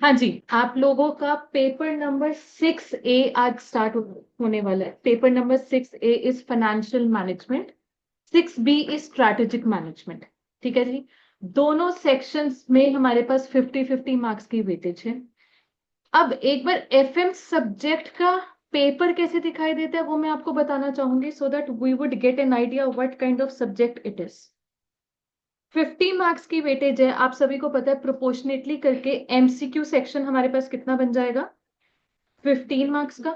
हाँ जी, आप लोगों का पेपर नंबर 6A आज स्टार्ट होने वाला है। Paper number 6A is financial management, 6B is strategic management. ठीक है जी। दोनों सेक्शंस में हमारे पास 50-50 मार्क्स की वेटेज है। अब एक बार एफएम सब्जेक्ट का पेपर कैसे दिखाई देता है वो मैं आपको बताना चाहूंगी, so that we would get an idea what kind of subject it is. 50 marks की वेटेज है, आप सभी को पता है। प्रोपोर्शनेटली करके एमसीक्यू सेक्शन हमारे पास कितना बन जाएगा? 15 मार्क्स का।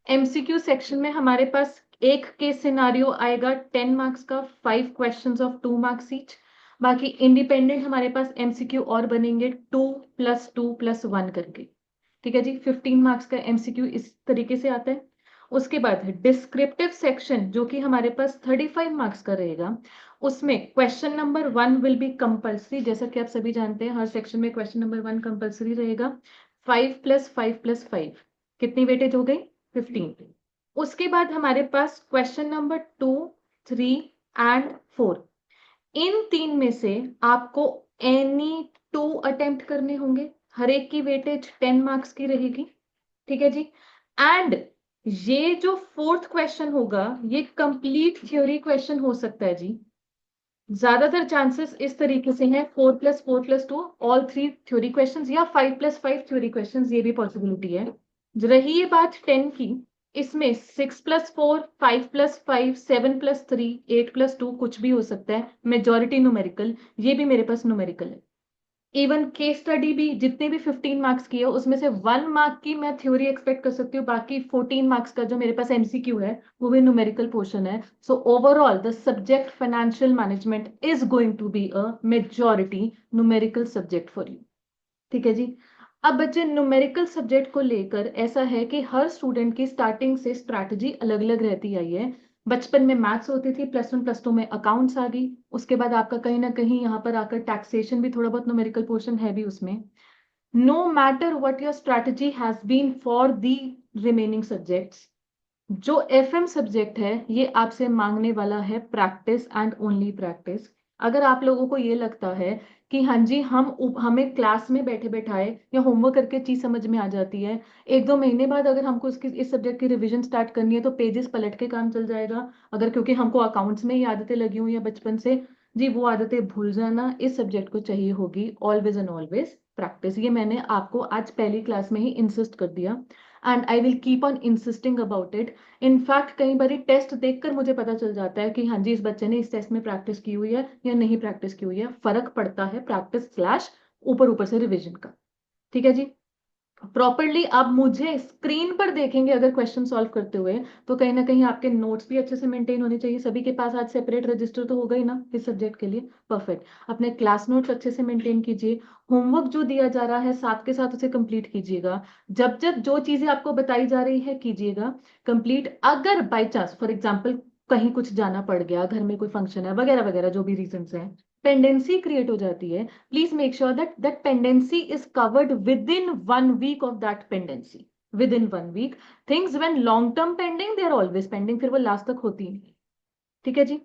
एमसीक्यू सेक्शन में हमारे पास एक केस सिनारियो आएगा 10 मार्क्स का, 5 क्वेश्चंस ऑफ 2 मार्क्स ईच। बाकी इंडिपेंडेंट हमारे पास एमसीक्यू और बनेंगे 2+2+1 करके। ठीक है जी, 15 मार्क्स का एमसीक्यू इस तरीके से आता है। उसके बाद है डिस्क्रिप्टिव सेक्शन, जो कि हमारे पास 35 मार्क्स का रहेगा। उसमें question number 1 will be compulsory, जैसा कि आप सभी जानते हैं हर सेक्शन में क्वेश्चन नंबर 1 कंपल्सरी रहेगा। 5+5+5 कितनी वेटेज हो गई? 15। उसके बाद हमारे पास क्वेश्चन नंबर 2, 3 एंड 4, इन तीन में से आपको एनी 2 अटेम्प्ट करने होंगे। हर एक की वेटेज 10 मार्क्स की रहेगी। ठीक है जी। एंड ये जो फोर्थ क्वेश्चन होगा ये कंप्लीट थ्योरी क्वेश्चन हो सकता है जी। ज्यादातर चांसेस इस तरीके से हैं, 4+4+2 ऑल 3 थ्योरी क्वेश्चंस, या 5+5 थ्योरी क्वेश्चंस, ये भी पॉसिबिलिटी है। रही ये बात 10 की, इसमें 6+4, 5+5, 7+3, 8+2 कुछ भी हो सकता है। मेजॉरिटी न्यूमेरिकल, ये भी मेरे पास न्यूमेरिकल है। इवन केस स्टडी भी जितने भी 15 मार्क्स की है उसमें से 1 मार्क की मैं थ्योरी एक्सपेक्ट कर सकती हूँ, बाकी 14 मार्क्स का जो मेरे पास एमसीक्यू है वो भी न्यूमेरिकल पोर्शन है। So overall the subject financial management is going to be a majority numerical subject for you. ठीक है जी। अब बच्चे न्यूमेरिकल सब्जेक्ट को लेकर ऐसा है कि हर स्टूडेंट की स्टार्टिंग से स्ट्रैटेजी अलग अलग रहती आई है। बचपन में मैथ्स होती थी, +1 +2 में अकाउंट्स आ गई। उसके बाद आपका कहीं ना कहीं यहाँ पर आकर टैक्सेशन भी थोड़ा बहुत न्यूमेरिकल पोर्शन है भी उसमें। No matter what your strategy has been for the remaining subjects, जो एफएम सब्जेक्ट है ये आपसे मांगने वाला है प्रैक्टिस एंड ओनली प्रैक्टिस। अगर आप लोगों को ये लगता है कि हाँ जी हमें क्लास में बैठे बैठाए या होमवर्क करके चीज समझ में आ जाती है, 1-2 महीने बाद अगर हमको इस सब्जेक्ट की रिवीजन स्टार्ट करनी है तो पेजेस पलट के काम चल जाएगा। अगर क्योंकि हमको अकाउंट्स में ही आदतें लगी हुई है बचपन से, जी वो आदतें भूल जाना। इस सब्जेक्ट को चाहिए होगी ऑलवेज एंड ऑलवेज प्रैक्टिस। ये मैंने आपको आज पहली क्लास में ही इंसिस्ट कर दिया, and I will keep on insisting about it. In fact कई बार टेस्ट देखकर मुझे पता चल जाता है कि हाँ जी इस बच्चे ने इस टेस्ट में प्रैक्टिस की हुई है या नहीं प्रैक्टिस की हुई है। फर्क पड़ता है प्रैक्टिस स्लैश ऊपर ऊपर से रिवीजन का। ठीक है जी। प्रॉपरली आप मुझे स्क्रीन पर देखेंगे अगर क्वेश्चन सॉल्व करते हुए, तो कहीं ना कहीं आपके नोट्स भी अच्छे से मेंटेन होने चाहिए। सभी के पास आज सेपरेट रजिस्टर तो होगा ही ना इस सब्जेक्ट के लिए। परफेक्ट। अपने क्लास नोट्स अच्छे से मेंटेन कीजिए। होमवर्क जो दिया जा रहा है साथ के साथ उसे कंप्लीट कीजिएगा। जब जब जो चीजें आपको बताई जा रही है कीजिएगा कंप्लीट। अगर बाई चांस फॉर एग्जाम्पल कहीं कुछ जाना पड़ गया, घर में कोई फंक्शन है वगैरह वगैरह, जो भी रीजन है, पेंडेंसी क्रिएट हो जाती है, please make sure that that pendency is covered within 1 week of that pendency, within 1 week. Things when long term pending they are always pending, फिर वो लास्ट तक होती नहीं। ठीक है जी।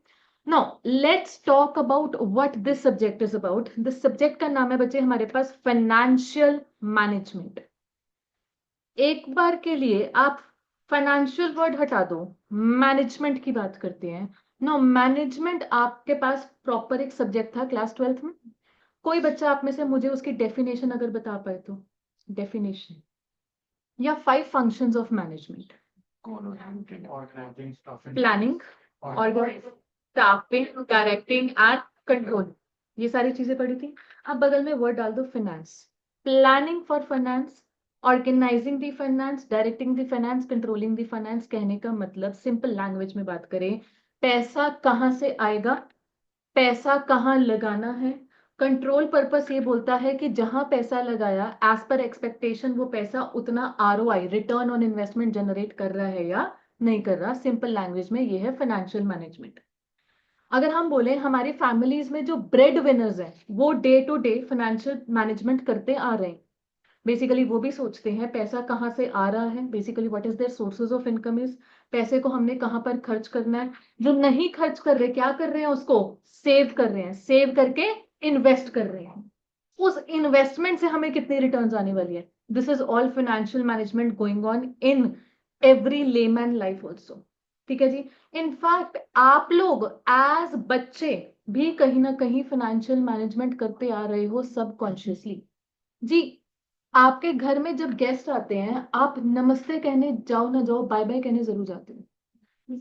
now let's talk about what this subject is about. this subject का नाम है बच्चे हमारे पास फाइनेंशियल मैनेजमेंट। एक बार के लिए आप फाइनेंशियल वर्ड हटा दो, मैनेजमेंट की बात करते हैं। नो मैनेजमेंट आपके पास प्रॉपर एक सब्जेक्ट था क्लास 12th में। कोई बच्चा आप में से मुझे उसकी डेफिनेशन अगर बता पाए तो, डेफिनेशन या 5 functions of management. Planning, organising, staffing, directing and control, ये सारी चीजें पढ़ी थी। अब बगल में वर्ड डाल दो finance. Planning for finance, organising the finance, directing the finance, controlling the finance. कहने का मतलब सिंपल लैंग्वेज में बात करें, पैसा कहाँ से आएगा, पैसा कहाँ लगाना है। कंट्रोल पर्पस ये बोलता है कि जहां पैसा लगाया एज पर एक्सपेक्टेशन वो पैसा उतना ROI, return on investment, generate कर रहा है या नहीं कर रहा। सिंपल लैंग्वेज में ये है फाइनेंशियल मैनेजमेंट। अगर हम बोले हमारी फैमिलीज में जो ब्रेड विनर्स हैं वो day to day financial management करते आ रहे हैं। बेसिकली वो भी सोचते हैं पैसा कहाँ से आ रहा है, basically what is their sources of income is, पैसे को हमने कहाँ पर खर्च करना है। जो नहीं खर्च कर रहे क्या कर रहे हैं, उसको सेव कर रहे हैं, सेव करके इन्वेस्ट कर रहे हैं। उस इन्वेस्टमेंट से हमें कितनी रिटर्न्स आने वाली है। This is all financial management going on in every layman life also. ठीक है जी। इनफैक्ट आप लोग एज बच्चे भी कहीं ना कहीं फाइनेंशियल मैनेजमेंट करते आ रहे हो सबकॉन्शियसली जी। आपके घर में जब गेस्ट आते हैं, आप नमस्ते कहने जाओ ना जाओ, बाय बाय कहने जरूर जाते हो।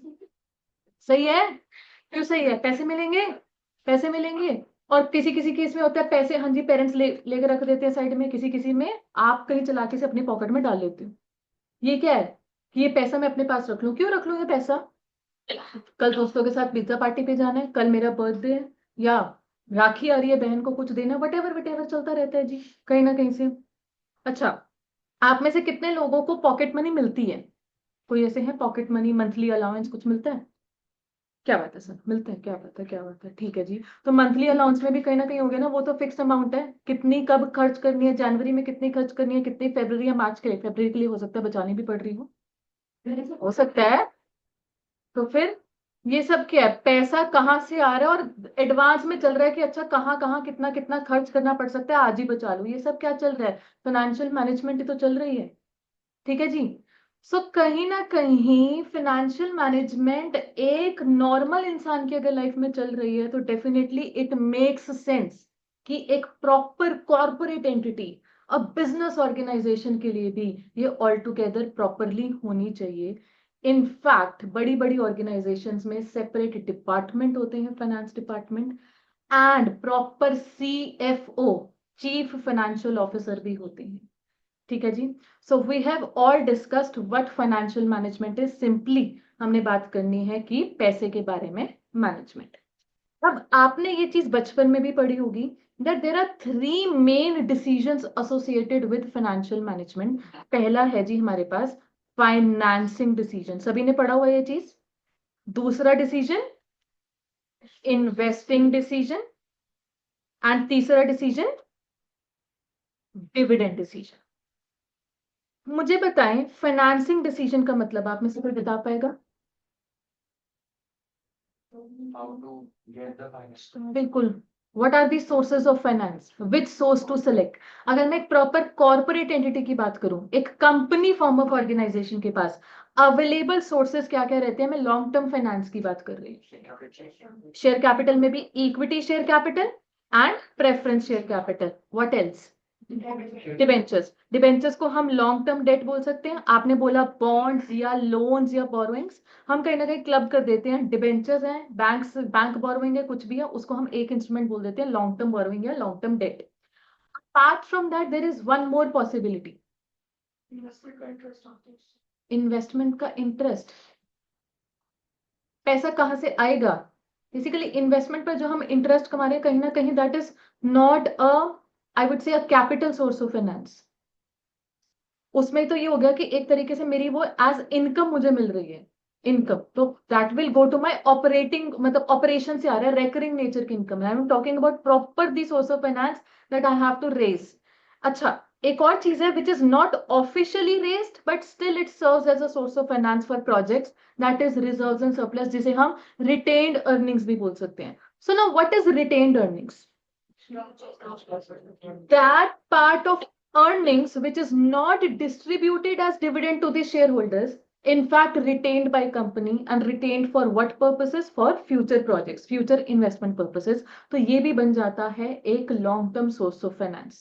सही है। क्यों सही है? पैसे मिलेंगे, पैसे मिलेंगे। और किसी किसी केस में होता है पैसे, हाँ जी, पेरेंट्स लेके रख देते हैं साइड में, किसी किसी में आप कहीं चलाके से अपनी पॉकेट में डाल लेते हो। ये क्या है कि ये पैसा मैं अपने पास रख लूं? क्यों रख लूं ये पैसा? कल दोस्तों के साथ पिज्जा पार्टी पे जाना है, कल मेरा बर्थडे है, या राखी आ रही है, बहन को कुछ देना, वट एवर चलता रहता है जी कहीं ना कहीं से। अच्छा, आप में से कितने लोगों को पॉकेट मनी मिलती है? कोई ऐसे है पॉकेट मनी, मंथली अलाउंस कुछ मिलता है? क्या बात है सर, मिलता है? क्या बात है, क्या बात है, ठीक है जी। तो मंथली अलाउंस में भी कहीं ना कहीं हो गया ना, वो तो फिक्स अमाउंट है, कितनी कब खर्च करनी है, जनवरी में कितनी खर्च करनी है, कितनी फरवरी या मार्च के लिए, फरवरी के लिए हो सकता है बचानी भी पड़ रही हो सकता है। तो फिर ये सब क्या है? पैसा कहाँ से आ रहा है, और एडवांस में चल रहा है कि अच्छा कहाँ कहाँ कितना कितना खर्च करना पड़ सकता है, आज ही बचा लो, ये सब क्या चल रहा है? फाइनेंशियल मैनेजमेंट ही तो चल रही है। ठीक है जी। सो कहीं ना कहीं फाइनेंशियल मैनेजमेंट एक नॉर्मल इंसान की अगर लाइफ में चल रही है तो डेफिनेटली इट मेक्स सेंस कि एक प्रॉपर कॉर्पोरेट एंटिटी, अब बिजनेस ऑर्गेनाइजेशन के लिए भी ये ऑल टुगेदर प्रॉपरली होनी चाहिए। इनफैक्ट बड़ी बड़ी ऑर्गेनाइजेशंस में सेपरेट डिपार्टमेंट होते हैं, finance department, and proper CFO, chief financial officer भी होते हैं। ठीक है जी। So we have all discussed what financial management is. Simply हमने बात करनी है कि पैसे के बारे में मैनेजमेंट। अब आपने ये चीज बचपन में भी पढ़ी होगी that there are 3 main decisions associated with financial management. पहला है जी हमारे पास फाइनेंसिंग डिसीजन, सभी ने पढ़ा हुआ ये चीज। दूसरा डिसीजन इन्वेस्टिंग डिसीजन, एंड तीसरा डिसीजन डिविडेंड डिसीजन। मुझे बताएं फाइनेंसिंग डिसीजन का मतलब आप में से कोई बता पाएगा? बिल्कुल। What are the sources of finance, which source to select? अगर मैं एक प्रॉपर कॉर्पोरेट एंटिटी की बात करूं, एक कंपनी फॉर्म ऑफ ऑर्गेनाइजेशन के पास अवेलेबल सोर्सेज क्या क्या रहते हैं? मैं लॉन्ग टर्म फाइनेंस की बात कर रही हूँ। शेयर कैपिटल में भी equity share capital and preference share capital. What else? Debentures. Debentures को हम लॉन्ग टर्म डेट बोल सकते हैं। आपने बोला बॉन्ड्स या लोन्स या बोरोइंग्स, हम कहीं ना कहीं क्लब कर देते हैं। डिबेंचर्स हैं, बैंक बोरोइंग है, कुछ भी है, उसको हम एक इंस्ट्रूमेंट बोल देते हैं, लॉन्ग टर्म बोरोइंग या long term debt. Apart from that there is one more possibility, investment का इंटरेस्ट। पैसा कहाँ से आएगा? बेसिकली इन्वेस्टमेंट पर जो हम इंटरेस्ट कमा रहे हैं, कहीं ना कहीं that is not a, I would say, a capital source of finance. उसमें तो ये हो गया कि एक तरीके से मेरी वो एज इनकम मुझे मिल रही है, इनकम, तो that will go to my operating, मतलब ऑपरेशन से आ रहा है, रेकरिंग नेचर की income. I am talking about proper the source of finance that I have to raise. अच्छा, एक और चीज है which is not officially raised but still it serves as a source of finance for projects, that is reserves and surplus, जिसे हम retained earnings भी बोल सकते हैं। So now what is retained earnings? That part of earnings which is not distributed as dividend to the shareholders, in fact retained by company, and retained for what purposes? For future projects, future investment purposes. तो ये भी बन जाता है एक long term source of finance.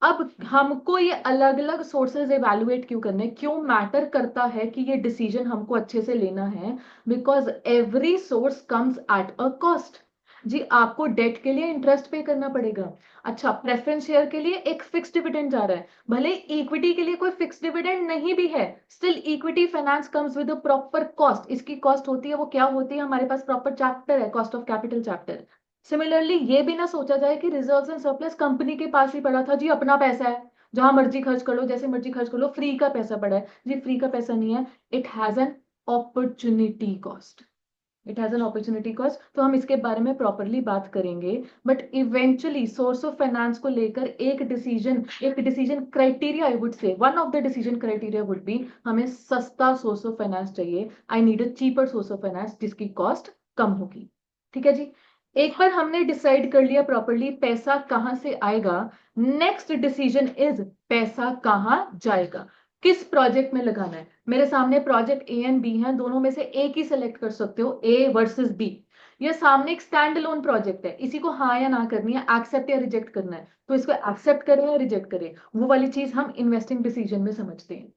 अब हमको ये अलग अलग सोर्सेज एवेल्युएट क्यों करने, क्यों मैटर करता है कि ये डिसीजन हमको अच्छे से लेना है? Because every source comes at a cost जी। आपको डेट के लिए इंटरेस्ट पे करना पड़ेगा। अच्छा, प्रेफरेंस शेयर के लिए एक फिक्स डिविडेंड जा रहा है, भले इक्विटी के लिए कोई फिक्स डिविडेंड नहीं भी है, still equity finance comes with a proper cost. इसकी कॉस्ट होती है, वो क्या होती है? हमारे पास प्रॉपर चैप्टर है, cost of capital chapter. Similarly ये भी ना सोचा जाए कि रिजर्व्स एंड सरप्लस कंपनी के पास ही पड़ा था जी, अपना पैसा है, जहां मर्जी खर्च कर लो, जैसे मर्जी खर्च कर लो, फ्री का पैसा पड़ा है जी। फ्री का पैसा नहीं है, it has an opportunity cost, it has an opportunity cost. तो हम इसके बारे में प्रॉपरली बात करेंगे। But eventually source of finance को लेकर एक decision criteria, I would say one of the decision criteria would be, हमें सस्ता सोर्स ऑफ फाइनेंस चाहिए। I need a cheaper source of finance जिसकी कॉस्ट कम होगी। ठीक है जी। एक बार हमने डिसाइड कर लिया प्रॉपरली पैसा कहां से आएगा, नेक्स्ट डिसीजन इज पैसा कहां जाएगा, किस प्रोजेक्ट में लगाना है। मेरे सामने प्रोजेक्ट ए एंड बी है, दोनों में से एक ही सेलेक्ट कर सकते हो, ए वर्सेस बी। ये सामने एक स्टैंड अलोन प्रोजेक्ट है, इसी को हाँ या ना करनी है, एक्सेप्ट या रिजेक्ट करना है, तो इसको एक्सेप्ट करें या रिजेक्ट करें, वो वाली चीज हम इन्वेस्टिंग डिसीजन में समझते हैं।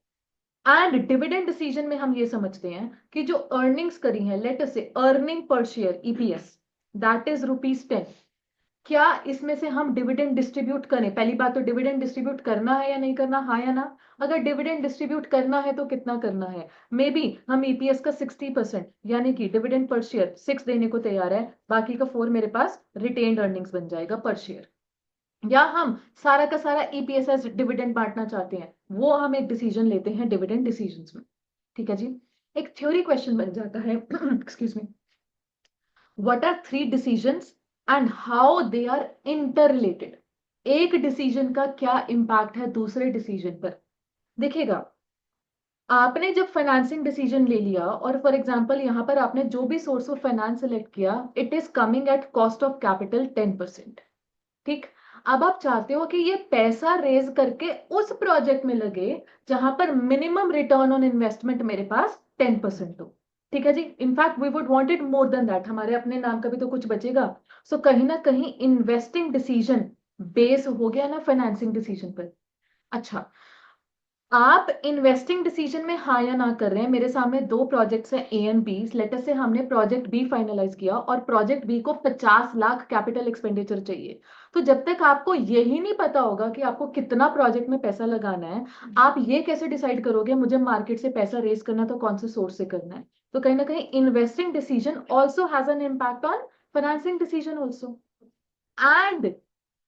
एंड डिविडेंड डिसीजन में हम ये समझते हैं कि जो अर्निंग्स करी है, लेट अस से earning per share EPS that is ₹10, क्या इसमें से हम डिविडेंड डिस्ट्रीब्यूट करें। पहली बात तो डिविडेंड डिस्ट्रीब्यूट करना है या नहीं करना, हाँ या ना। अगर डिविडेंड डिस्ट्रीब्यूट करना है तो कितना करना है, मे बी हम ईपीएस का 60% यानी कि डिविडेंड पर शेयर 6 देने को तैयार है, बाकी का 4 मेरे पास रिटेन्ड अर्निंग्स बन जाएगा पर शेयर। या हम सारा का सारा ईपीएस एज डिविडेंड बांटना चाहते हैं, वो हम एक डिसीजन लेते हैं डिविडेंड डिसीजंस में। ठीक है जी। एक थ्योरी क्वेश्चन बन जाता है excuse me, what are 3 decisions and how they are interrelated. एक डिसीजन का क्या इंपैक्ट है दूसरे डिसीजन पर। देखिएगा, आपने जब फाइनेंसिंग डिसीजन ले लिया और फॉर एग्जांपल यहां पर आपने जो भी सोर्स ऑफ फाइनेंस सेलेक्ट किया, it is coming at cost of capital 10%। ठीक। अब आप चाहते हो कि ये पैसा रेज करके उस प्रोजेक्ट में लगे जहां पर मिनिमम रिटर्न ऑन इन्वेस्टमेंट मेरे पास 10% हो। ठीक है जी। In fact we would want it more than that, हमारे अपने नाम का भी तो कुछ बचेगा। सो कहीं ना कहीं इन्वेस्टिंग डिसीजन बेस हो गया ना फाइनेंसिंग डिसीजन पर। अच्छा, आप इन्वेस्टिंग डिसीजन में हाँ या ना कर रहे हैं, मेरे सामने दो प्रोजेक्ट्स हैं ए एंड बी। लेटर से हमने प्रोजेक्ट बी फाइनलाइज किया और प्रोजेक्ट बी को 50 लाख कैपिटल एक्सपेंडिचर चाहिए। तो जब तक आपको यही नहीं पता होगा कि आपको कितना प्रोजेक्ट में पैसा लगाना है, आप ये कैसे डिसाइड करोगे मुझे मार्केट से पैसा रेज करना तो कौन से सोर्स से करना है। तो कहीं ना कहीं investing decision also has an impact on financing decision also. And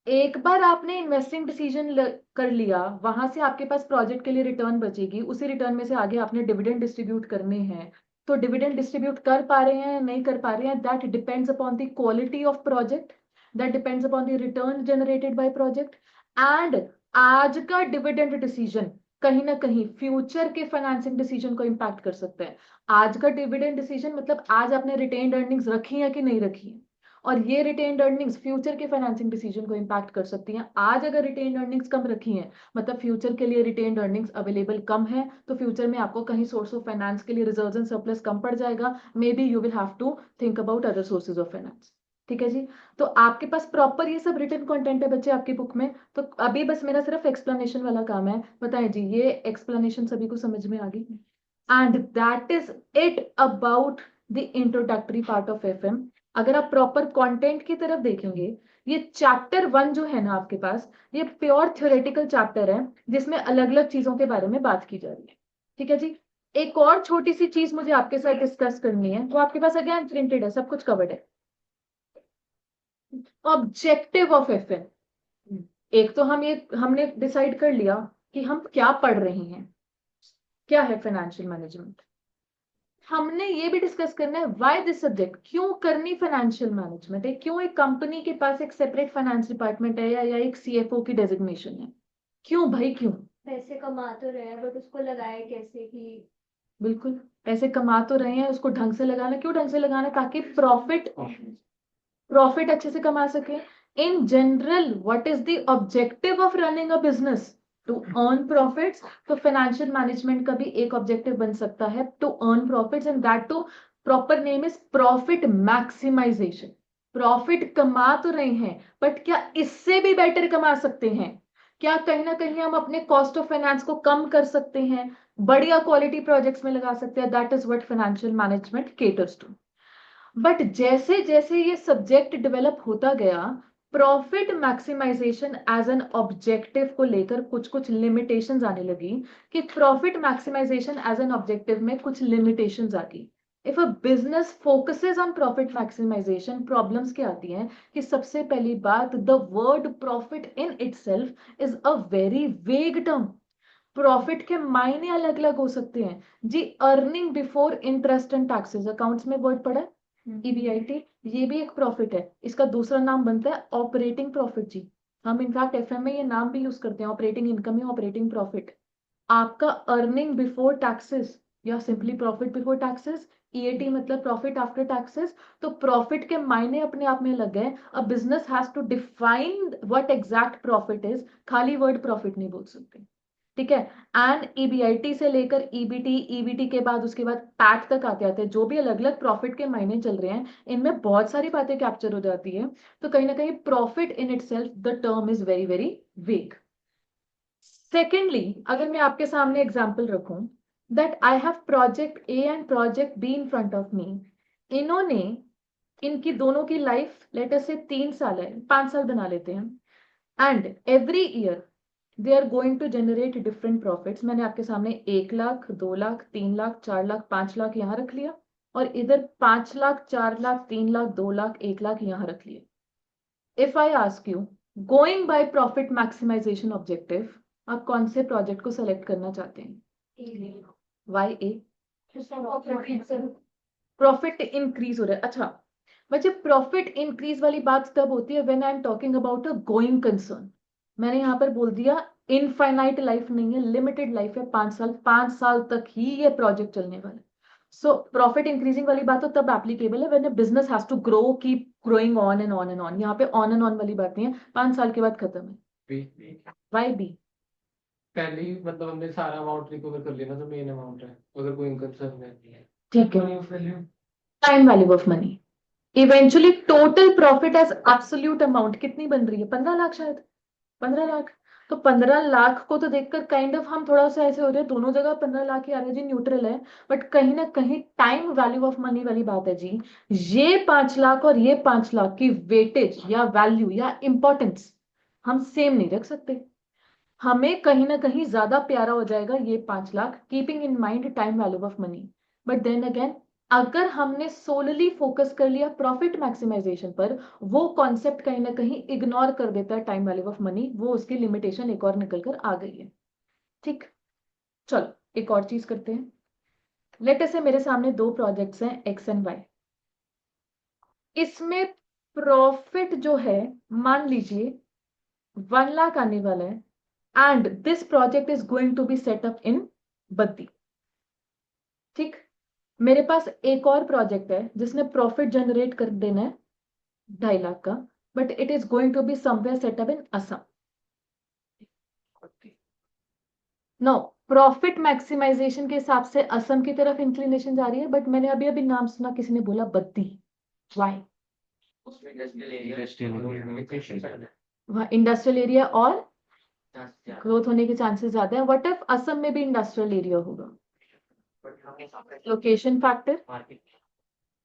एक बार आपने इन्वेस्टिंग डिसीजन कर लिया, वहां से आपके पास प्रोजेक्ट के लिए रिटर्न बचेगी, उसी रिटर्न में से आगे आपने डिविडेंड डिस्ट्रीब्यूट करने हैं। तो डिविडेंड डिस्ट्रीब्यूट कर पा रहे हैं नहीं कर पा रहे हैं, that depends upon the quality of project, that depends upon the return generated by project. And आज का डिविडेंड डिसीजन कहीं ना कहीं फ्यूचर के फाइनेंसिंग डिसीजन को इंपैक्ट कर सकता है। आज का डिविडेंड डिसीजन मतलब आज आपने रिटेन्ड अर्निंग्स रखी है कि नहीं रखी है, और ये रिटेन्ड अर्निंग्स फ्यूचर के फाइनेंसिंग डिसीजन को इंपैक्ट कर सकती हैं। आज अगर रिटेन्ड अर्निंग्स कम रखी हैं, मतलब फ्यूचर के लिए रिटेन्ड अर्निंग्स अवेलेबल कम है, तो फ्यूचर में आपको कहीं सोर्स ऑफ फाइनेंस के लिए रिजर्व्स एंड सरप्लस कम पड़ जाएगा, maybe you will have to think about other sources of finance. ठीक है जी। तो आपके पास प्रॉपर ये सब रिटन कंटेंट है बच्चे आपकी बुक में, तो अभी बस मेरा सिर्फ एक्सप्लेनेशन वाला काम है। बताएं जी, ये एक्सप्लेनेशन सभी को समझ में आ गई? And that is it about the introductory part of FM. अगर आप प्रॉपर कंटेंट की तरफ देखेंगे, ये चैप्टर 1 जो है ना आपके पास, ये प्योर थ्योरेटिकल चैप्टर है जिसमें अलग अलग चीजों के बारे में बात की जा रही है। ठीक है जी। एक और छोटी सी चीज मुझे आपके साथ डिस्कस करनी है, वो आपके पास अगेन प्रिंटेड है, सब कुछ कवर्ड है। Objective of FM. एक तो हमने डिसाइड कर लिया कि हम क्या पढ़ रहे हैं, क्या है फाइनेंशियल मैनेजमेंट। हमने ये भी डिस्कस करना है व्हाई दिस सब्जेक्ट, क्यों करनी फाइनेंशियल मैनेजमेंट है, क्यों एक कंपनी के पास एक सेपरेट फाइनेंस डिपार्टमेंट है या एक सीएफओ की डेजिग्नेशन है, क्यों भाई क्यों। पैसे कमा तो रहे हैं बट उसको लगाए कैसे कि। बिल्कुल, पैसे कमा तो रहे हैं, उसको ढंग से लगाना। क्यों ढंग से लगाना? ताकि प्रॉफिट प्रॉफिट अच्छे से कमा सके। In general what is the objective of running a business? To earn profits. तो फाइनेंशियल मैनेजमेंट का भी एक ऑब्जेक्टिव बन सकता है to earn profits, and that too proper name is profit maximisation. Profit कमा तो रहे हैं, बट क्या इससे भी बेटर कमा सकते हैं? क्या कहीं ना कहीं हम अपने कॉस्ट ऑफ फाइनेंस को कम कर सकते हैं, बढ़िया क्वालिटी प्रोजेक्ट्स में लगा सकते हैं? That is what financial management caters to. But जैसे जैसे ये सब्जेक्ट डेवलप होता गया, profit maximisation as an objective को लेकर कुछ कुछ लिमिटेशंस आने लगी, कि profit maximisation as an objective में कुछ लिमिटेशंस आ गई। If a business focuses on profit maximisation, problems क्या आती हैं कि सबसे पहली बात, the word profit in itself is a very vague term. Profit के मायने अलग अलग हो सकते हैं जी। Earning before interest and taxes, accounts में वर्ड पड़ा है ईबीआईटी, ये भी एक प्रॉफिट है। इसका दूसरा नाम बनता है ऑपरेटिंग प्रॉफिट जी। हम इनफैक्ट एफएम में ये नाम भी यूज करते हैं, ऑपरेटिंग इनकम या ऑपरेटिंग प्रॉफिट। आपका अर्निंग बिफोर टैक्सेस या simply profit before taxes, EAT मतलब प्रॉफिट आफ्टर टैक्सेस। तो प्रॉफिट के मायने अपने आप में लग गए। A business has to define what exact profit is, खाली वर्ड प्रॉफिट नहीं बोल सकते, ठीक है। एंड EBIT से लेकर EBT, EBT के बाद उसके बाद पैट तक आते आते जो भी अलग अलग प्रॉफिट के मायने चल रहे हैं, इनमें बहुत सारी बातें कैप्चर हो जाती है। तो कहीं ना कहीं profit in itself the term is very very vague. Secondly, अगर मैं आपके सामने एग्जाम्पल रखूं that I have project A and project be in front of me, इन्होंने, इनकी दोनों की लाइफ लेटर से 3 साल है, 5 साल बना लेते हैं, and every year they are going to generate different profits. मैंने आपके सामने 1 लाख, 2 लाख, 3 लाख, 4 लाख, 5 लाख यहां रख लिया, और इधर 5 लाख, 4 लाख, 3 लाख, 2 लाख, 1 लाख यहां रख लिया। If I ask you, going by profit maximisation objective, आप कौन से प्रोजेक्ट को सेलेक्ट करना चाहते हैं? वाई ए? प्रॉफिट इंक्रीज हो रहा है। अच्छा बच्चे, प्रॉफिट इंक्रीज वाली बात तब होती है when I am talking about a going concern. मैंने यहां पर बोल दिया इनफाइनाइट लाइफ नहीं है, लिमिटेड लाइफ है, 5 साल, 5 साल तक ही ये प्रोजेक्ट चलने वाला है। सो प्रॉफिट इंक्रीजिंग वाली बात तो तब एप्लीकेबल है when a business has to grow, keep growing on and on and on. यहाँ पे ऑन एंड ऑन वाली बात नहीं है, 5 साल के बाद खत्म है। Why B? पहले ही मतलब हमने सारा अमाउंट रिकवर कर लिया ना, तो मेन अमाउंट है, अगर कोई इनकम सर्व नहीं है। ठीक है, time value of money. Eventually total profit as absolute amount कितनी बन रही है? 15 लाख शायद, 15 लाख। तो 15 लाख को तो देखकर काइंड ऑफ हम थोड़ा सा ऐसे हो रहे हैं, दोनों जगह 15 लाख ही आ रहा है जी, न्यूट्रल है। बट कहीं ना कहीं टाइम वैल्यू ऑफ मनी वाली बात है जी। ये 5 लाख और ये 5 लाख की वेटेज या वैल्यू या इंपॉर्टेंस हम सेम नहीं रख सकते। हमें कहीं ना कहीं ज्यादा प्यारा हो जाएगा ये 5 lakh, keeping in mind time value of money. But then again, अगर हमने सोलली फोकस कर लिया प्रॉफिट मैक्सिमाइजेशन पर, वो कॉन्सेप्ट कहीं ना कहीं इग्नोर कर देता है टाइम वैल्यू ऑफ मनी, वो उसकी लिमिटेशन एक और निकल कर आ गई है। ठीक, चलो एक और चीज करते हैं। लेट से मेरे सामने 2 प्रोजेक्ट्स हैं एक्स एंड वाई। इसमें प्रॉफिट जो है, मान लीजिए 1 लाख आने वाला है, and this project is going to be set up in Baddi. ठीक, मेरे पास एक और प्रोजेक्ट है जिसने प्रॉफिट जनरेट कर देना है 2.5 लाख का, but it is going to be somewhere setup in Assam. No, profit maximisation के हिसाब से असम की तरफ इंक्लिनेशन जा रही है, बट मैंने अभी अभी नाम सुना, किसी ने बोला बद्दी। वाई? वहाँ इंडस्ट्रियल एरिया और ग्रोथ होने के चांसेस ज्यादा है। व्हाट इफ असम में भी इंडस्ट्रियल एरिया होगा? लोकेशन फैक्टर,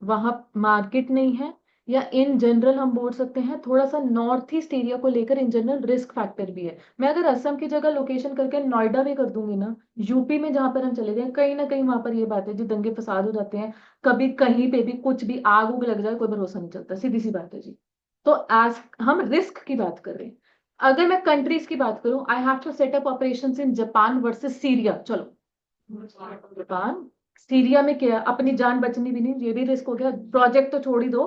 वहां मार्केट नहीं है, या इन जनरल हम बोल सकते हैं थोड़ा सा नॉर्थ ईस्ट एरिया को लेकर इन जनरल रिस्क फैक्टर भी है। मैं अगर असम की जगह लोकेशन करके नोएडा भी कर दूंगी ना, यूपी में जहां पर हम चले गए, कहीं ना कहीं वहां पर ये बात है जी, दंगे फसाद हो जाते हैं, कभी कहीं पे भी कुछ भी आग उग लग जाए कोई भरोसा नहीं चलता, सीधी सी बात है जी। तो एज हम रिस्क की बात कर रहे हैं, अगर मैं कंट्रीज की बात करूं, I have to set up operation in Japan versus Syria. चलो जापान, सीरिया में क्या, अपनी जान बचनी भी नहीं, ये भी रिस्क हो गया, प्रोजेक्ट तो छोड़ ही दो,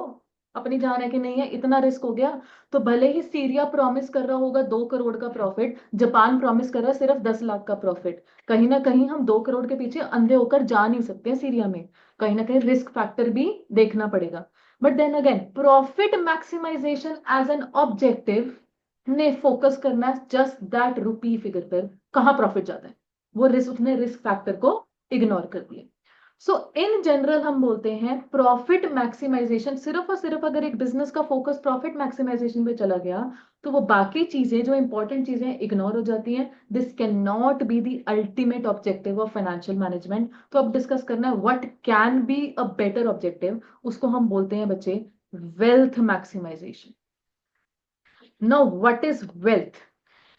अपनी जान है कि नहीं है, इतना रिस्क हो गया। तो भले ही सीरिया प्रॉमिस कर रहा होगा 2 करोड़ का प्रॉफिट, जापान प्रॉमिस कर रहा है सिर्फ 10 लाख का प्रॉफिट, कहीं ना कहीं हम 2 करोड़ के पीछे अंधे होकर जा नहीं सकते हैं सीरिया में, कहीं ना कहीं रिस्क फैक्टर भी देखना पड़ेगा। But then again, profit maximisation as an objective ने फोकस करना है जस्ट दैट रुपी फिगर पर, कहाँ प्रॉफिट ज्यादा है, वो रिस्क, उसने रिस्क फैक्टर को इग्नोर कर दिया। सो इन जनरल हम बोलते हैं प्रॉफिट मैक्सिमाइजेशन, सिर्फ और सिर्फ अगर एक बिजनेस का फोकस प्रॉफिट मैक्सिमाइजेशन पे चला गया, तो वो बाकी चीजें जो इंपॉर्टेंट चीजें इग्नोर हो जाती हैं। This can not be the ultimate objective of financial management. तो अब डिस्कस करना है what can be a better objective, उसको हम बोलते हैं बच्चे wealth maximisation. Now what is wealth?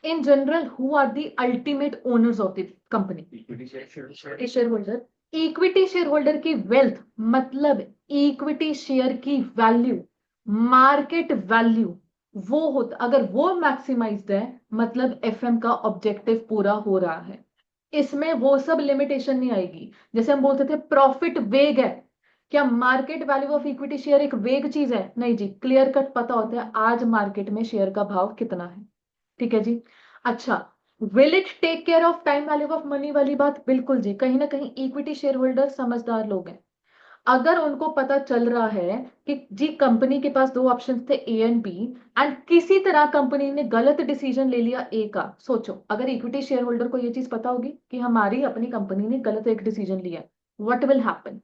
In general, who are the ultimate owners of the company? Equity shareholder. Equity shareholder की वेल्थ मतलब इक्विटी शेयर की वैल्यू, मार्केट वैल्यू, वो होता, अगर वो मैक्सिमाइज्ड है मतलब एफएम का ऑब्जेक्टिव पूरा हो रहा है। इसमें वो सब लिमिटेशन नहीं आएगी, जैसे हम बोलते थे प्रॉफिट वेग है, क्या market value of equity share एक वेग चीज है? नहीं जी, क्लियर कट पता होता है आज मार्केट में शेयर का भाव कितना है। ठीक है जी। अच्छा, will it take care of time value of money वाली बात? बिल्कुल जी, कहीं ना कहीं इक्विटी शेयर होल्डर समझदार लोग हैं। अगर उनको पता चल रहा है कि जी कंपनी के पास दो ऑप्शन थे ए एंड बी, एंड किसी तरह कंपनी ने गलत डिसीजन ले लिया ए का, सोचो अगर इक्विटी शेयर होल्डर को ये चीज पता होगी कि हमारी अपनी कंपनी ने गलत एक डिसीजन लिया, what will happen?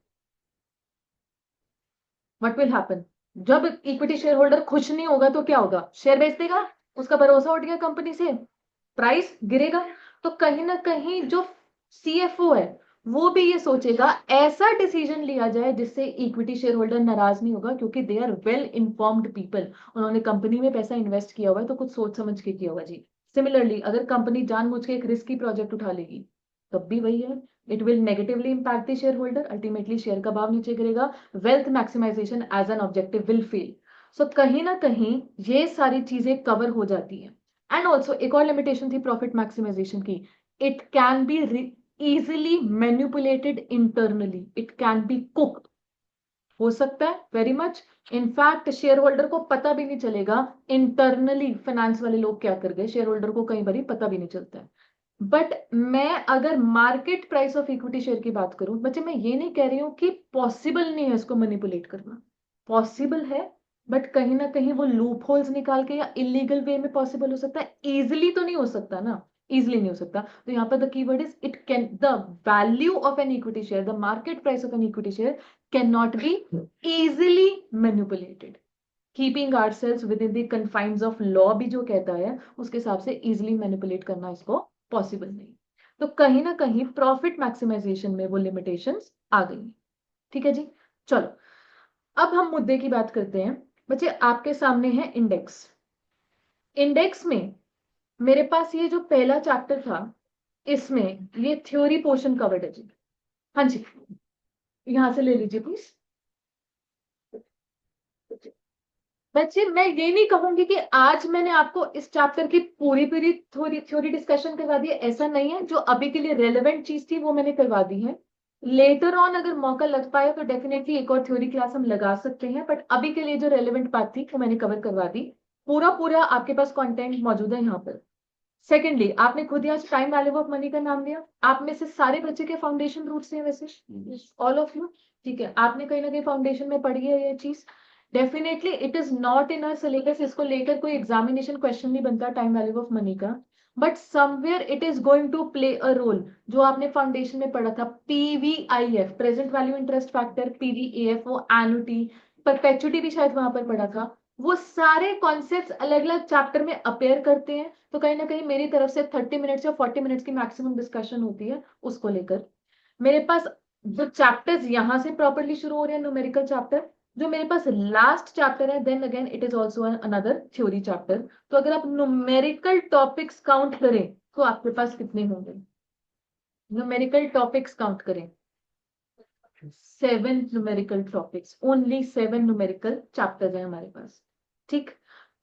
What will happen? जब इक्विटी शेयर होल्डर खुश नहीं होगा तो क्या होगा? शेयर बेच देगा, उसका भरोसा उठ गया कंपनी से, प्राइस गिरेगा। तो कहीं ना कहीं जो सीएफओ है वो भी ये सोचेगा ऐसा डिसीजन लिया जाए जिससे इक्विटी शेयर होल्डर नाराज नहीं होगा, क्योंकि they are well informed people, उन्होंने कंपनी में पैसा इन्वेस्ट किया हुआ है तो कुछ सोच समझ के किया होगा जी। सिमिलरली अगर कंपनी जानबूझ के एक रिस्की प्रोजेक्ट उठा लेगी तब भी वही है, it will negatively impact the shareholder, ultimately share का भाव नीचे गिरेगा, wealth maximisation as an objective will fail. So कहीं ना कहीं ये सारी चीजें कवर हो जाती हैं। एंड ऑल्सो एक और लिमिटेशन थी प्रॉफिट मैक्सिमाइजेशन की, it can be easily manipulated internally, it can be cooked, हो सकता है very much. In fact share holder को पता भी नहीं चलेगा इंटरनली फाइनेंस वाले लोग क्या कर गए, शेयर होल्डर को कई बार पता भी नहीं चलता है। बट मैं अगर market price of equity share की बात करूं बच्चे, मैं ये नहीं कह रही हूं कि पॉसिबल नहीं है इसको मैनिपुलेट करना, पॉसिबल है, बट कहीं ना कहीं वो लूप होल्स निकाल के या इलीगल वे में पॉसिबल हो सकता है, इजिली तो नहीं हो सकता ना, इजिली नहीं हो सकता। तो यहाँ पर the keyword is it can, the value of an equity share, the market price of an equity share can not be easily manipulated, keeping ourselves with in the confines of law भी जो कहता है उसके हिसाब से easily manipulate करना इसको possible नहीं। तो कहीं ना कहीं प्रॉफिट मैक्सिमाइजेशन में वो लिमिटेशंस आ गई। ठीक है जी, चलो अब हम मुद्दे की बात करते हैं। बच्चे आपके सामने है इंडेक्स, इंडेक्स में मेरे पास ये जो पहला चैप्टर था इसमें ये थ्योरी पोर्शन कवर्ड है जी। हाँ जी, यहां से ले लीजिए प्लीज। बच्चे मैं ये नहीं कहूंगी कि आज मैंने आपको इस चैप्टर की पूरी पूरी थ्योरी डिस्कशन करवा दी है, ऐसा नहीं है। जो अभी के लिए रेलेवेंट चीज थी वो मैंने करवा दी है। लेटर ऑन अगर मौका लग पाए तो डेफिनेटली एक और थ्योरी क्लास हम लगा सकते हैं, बट अभी के लिए जो रेलेवेंट बात थी वो मैंने कवर करवा दी। पूरा पूरा आपके पास कंटेंट मौजूद है यहाँ पर। सेकेंडली आपने खुद ही आज टाइम वैल्यू ऑफ मनी का नाम लिया, आप में से सारे बच्चे के फाउंडेशन रूट्स हैं वैसे, ऑल ऑफ यू, ठीक है, आपने कहीं ना कहीं फाउंडेशन में पढ़ी है ये चीज। Definitely it is not in a syllabus, इसको लेकर कोई एग्जामिनेशन क्वेश्चन नहीं बनता टाइम वैल्यू ऑफ मनी का, but somewhere it is going to play a role. जो आपने फाउंडेशन में पढ़ा था PVIF, present value interest factor, PVAF वो एनुटी, परपेचुटी भी शायद वहां पर पढ़ा था, वो सारे कॉन्सेप्ट्स अलग अलग चैप्टर में अपेयर करते हैं। तो कहीं ना कहीं मेरी तरफ से 30 मिनट्स या 40 मिनट्स की मैक्सिमम डिस्कशन होती है उसको लेकर। मेरे पास जो चैप्टर्स यहां से प्रॉपरली शुरू हो रहे हैं न्यूमेरिकल चैप्टर, जो मेरे पास लास्ट चैप्टर है, then again it is also another theory chapter. तो अगर आप न्यूमेरिकल टॉपिक्स काउंट करें तो आपके पास कितने होंगे? न्यूमेरिकल टॉपिक्स काउंट करें, 7 numerical topics, only 7 numerical chapters हैं हमारे पास। ठीक,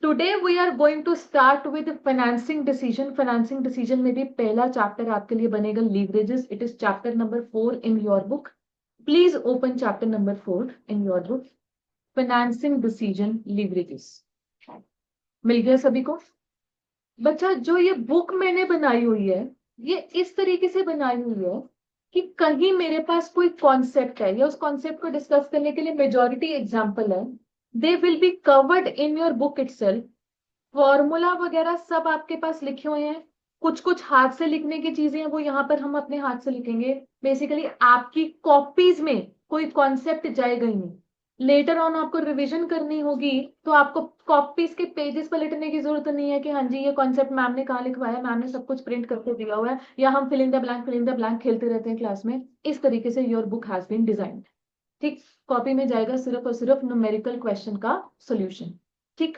today we are going to start with financing decision. Financing decision में भी पहला चैप्टर आपके लिए बनेगा leverages, it is chapter number 4 in your book. Please open chapter number 4 in your book, financing decision leverages. मिल गया सभी को? बच्चा जो ये बुक मैंने बनाई हुई है ये इस तरीके से बनाई हुई है कि कहीं मेरे पास कोई कॉन्सेप्ट है या उस कॉन्सेप्ट को डिस्कस करने के लिए मेजॉरिटी एग्जांपल है, they will be covered in your book itself. Formula वगैरह सब आपके पास लिखे हुए हैं, कुछ कुछ हाथ से लिखने की चीजें हैं वो यहाँ पर हम अपने हाथ से लिखेंगे। बेसिकली आपकी कॉपीज में कोई कॉन्सेप्ट जाएगा ही नहीं। लेटर ऑन आपको रिवीजन करनी होगी तो आपको कॉपीज के पेजेस पलटने की जरूरत नहीं है कि हाँ जी ये कॉन्सेप्ट मैम ने कहाँ लिखवाया, मैम ने सब कुछ प्रिंट करके दिया हुआ है, या हम फिल इन द ब्लैंक खेलते रहते हैं क्लास में। इस तरीके से your book has been designed. ठीक, कॉपी में जाएगा सिर्फ और सिर्फ न्यूमेरिकल क्वेश्चन का सोल्यूशन। ठीक,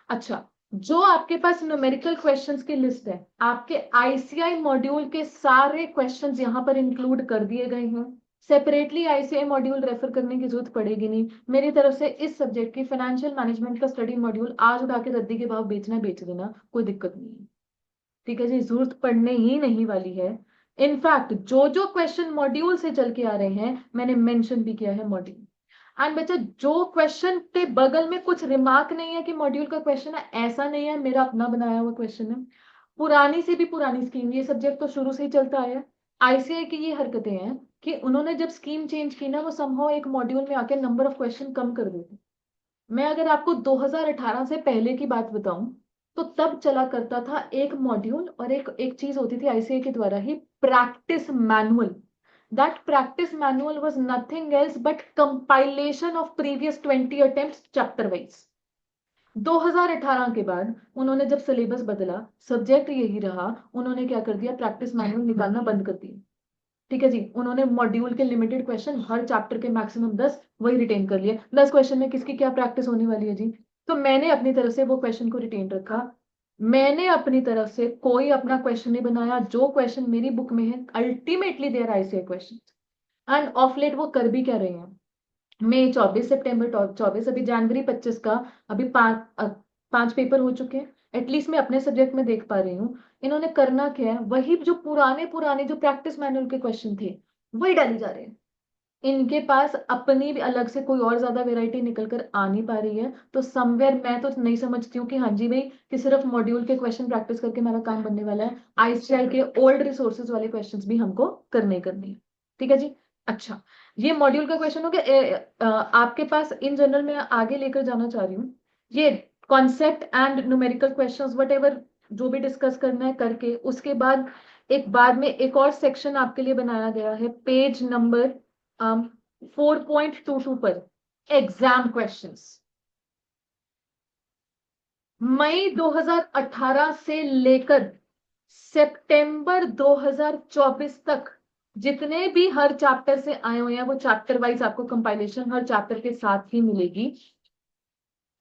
अच्छा, जो आपके पास न्यूमेरिकल क्वेश्चंस की लिस्ट है, आपके आईसीआई मॉड्यूल के सारे क्वेश्चंस यहाँ पर इंक्लूड कर दिए गए हैं। सेपरेटली आईसीआई मॉड्यूल रेफर करने की जरूरत पड़ेगी नहीं। मेरी तरफ से इस सब्जेक्ट की फाइनेंशियल मैनेजमेंट का स्टडी मॉड्यूल आज उठा के रद्दी के भाव बेचना बेच देना, कोई दिक्कत नहीं है। ठीक है जी, जरूरत पड़ने ही नहीं वाली है। इनफैक्ट जो जो क्वेश्चन मॉड्यूल से चल के आ रहे हैं मैंने मेंशन भी किया है मॉड्यूल। एंड बच्चा जो क्वेश्चन के बगल में कुछ रिमार्क नहीं है कि मॉड्यूल का क्वेश्चन है, ऐसा नहीं है, मेरा अपना बनाया हुआ क्वेश्चन है। पुरानी से भी पुरानी स्कीम, ये सब्जेक्ट तो शुरू से ही चलता आया है। आईसीआई की ये हरकतें हैं कि उन्होंने जब स्कीम चेंज की ना, वो समहाउ एक मॉड्यूल में आके नंबर ऑफ क्वेश्चन कम कर देते। मैं अगर आपको 2018 से पहले की बात बताऊं, तो तब चला करता था एक मॉड्यूल और एक एक चीज होती थी आईसीआई के द्वारा ही, practice manual. That practice manual was nothing else but compilation of previous 20 attempts chapter wise. 2018 के बाद उन्होंने जब सिलेबस बदला, सब्जेक्ट यही रहा, उन्होंने क्या कर दिया, प्रैक्टिस मैनुअल निकालना बंद कर दिया। ठीक है जी, उन्होंने मॉड्यूल के लिमिटेड क्वेश्चन, हर चैप्टर के मैक्सिमम 10 वही रिटेन कर लिए। 10 क्वेश्चन में किसकी क्या प्रैक्टिस होने वाली है जी। तो मैंने अपनी तरफ से वो क्वेश्चन को रिटेन रखा। मैंने अपनी तरफ से कोई अपना क्वेश्चन नहीं बनाया, जो क्वेश्चन मेरी बुक में है ultimately there ICI question. And of late वो कर भी क्या रहे हैं। मई 24, सितंबर 24, अभी जनवरी 25 का, अभी 5 पेपर हो चुके हैं। एटलीस्ट मैं अपने सब्जेक्ट में देख पा रही हूँ इन्होंने करना क्या है, वही जो पुराने पुराने जो प्रैक्टिस मैनुअल के क्वेश्चन थे वही डाली जा रहे हैं। इनके पास अपनी भी अलग से कोई और ज्यादा वेराइटी निकल कर आ नहीं पा रही है। तो समवेयर मैं तो नहीं समझती हूँ कि हाँ जी भाई, कि सिर्फ मॉड्यूल के क्वेश्चन प्रैक्टिस करके मेरा काम बनने वाला है। आईसीआई के ओल्ड रिसोर्सेज वाले क्वेश्चंस भी हमको करने ही करने हैं। ठीक है जी। अच्छा, ये मॉड्यूल का क्वेश्चन हो गया। आपके पास इन जनरल में आगे लेकर जाना चाह रही हूँ, ये concept and numerical questions what ever जो भी डिस्कस करना है करके, उसके बाद एक बाद में एक और सेक्शन आपके लिए बनाया गया है, पेज नंबर 4.22 पर, एग्जाम क्वेश्चंस। मई 2018 से लेकर सितंबर 2024 तक जितने भी हर चैप्टर से आए हुए हैं, वो चैप्टर वाइज आपको कंपाइलेशन हर चैप्टर के साथ ही मिलेगी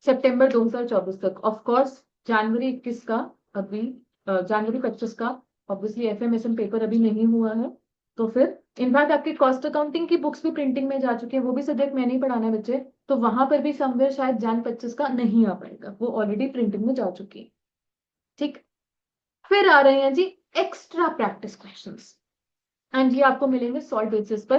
सितंबर 2024 तक। ऑफ कोर्स जनवरी 21 का, अभी जनवरी 25 का ऑब्वियसली एफएमएसएम पेपर अभी नहीं हुआ है। तो फिर इनफैक्ट आपकी कॉस्ट अकाउंटिंग की बुक्स भी प्रिंटिंग में जा चुकी है, वो भी सब्जेक्ट मैंने ही पढ़ाना है बच्चे, तो वहां पर भी समवेयर शायद जन 25 का नहीं आ पाएगा, वो ऑलरेडी प्रिंटिंग में जा चुकी है। ठीक। फिर आ रहे हैं जी एक्स्ट्रा प्रैक्टिस क्वेश्चंस, एंड ये आपको मिलेंगे सॉल्व बेसिस पर।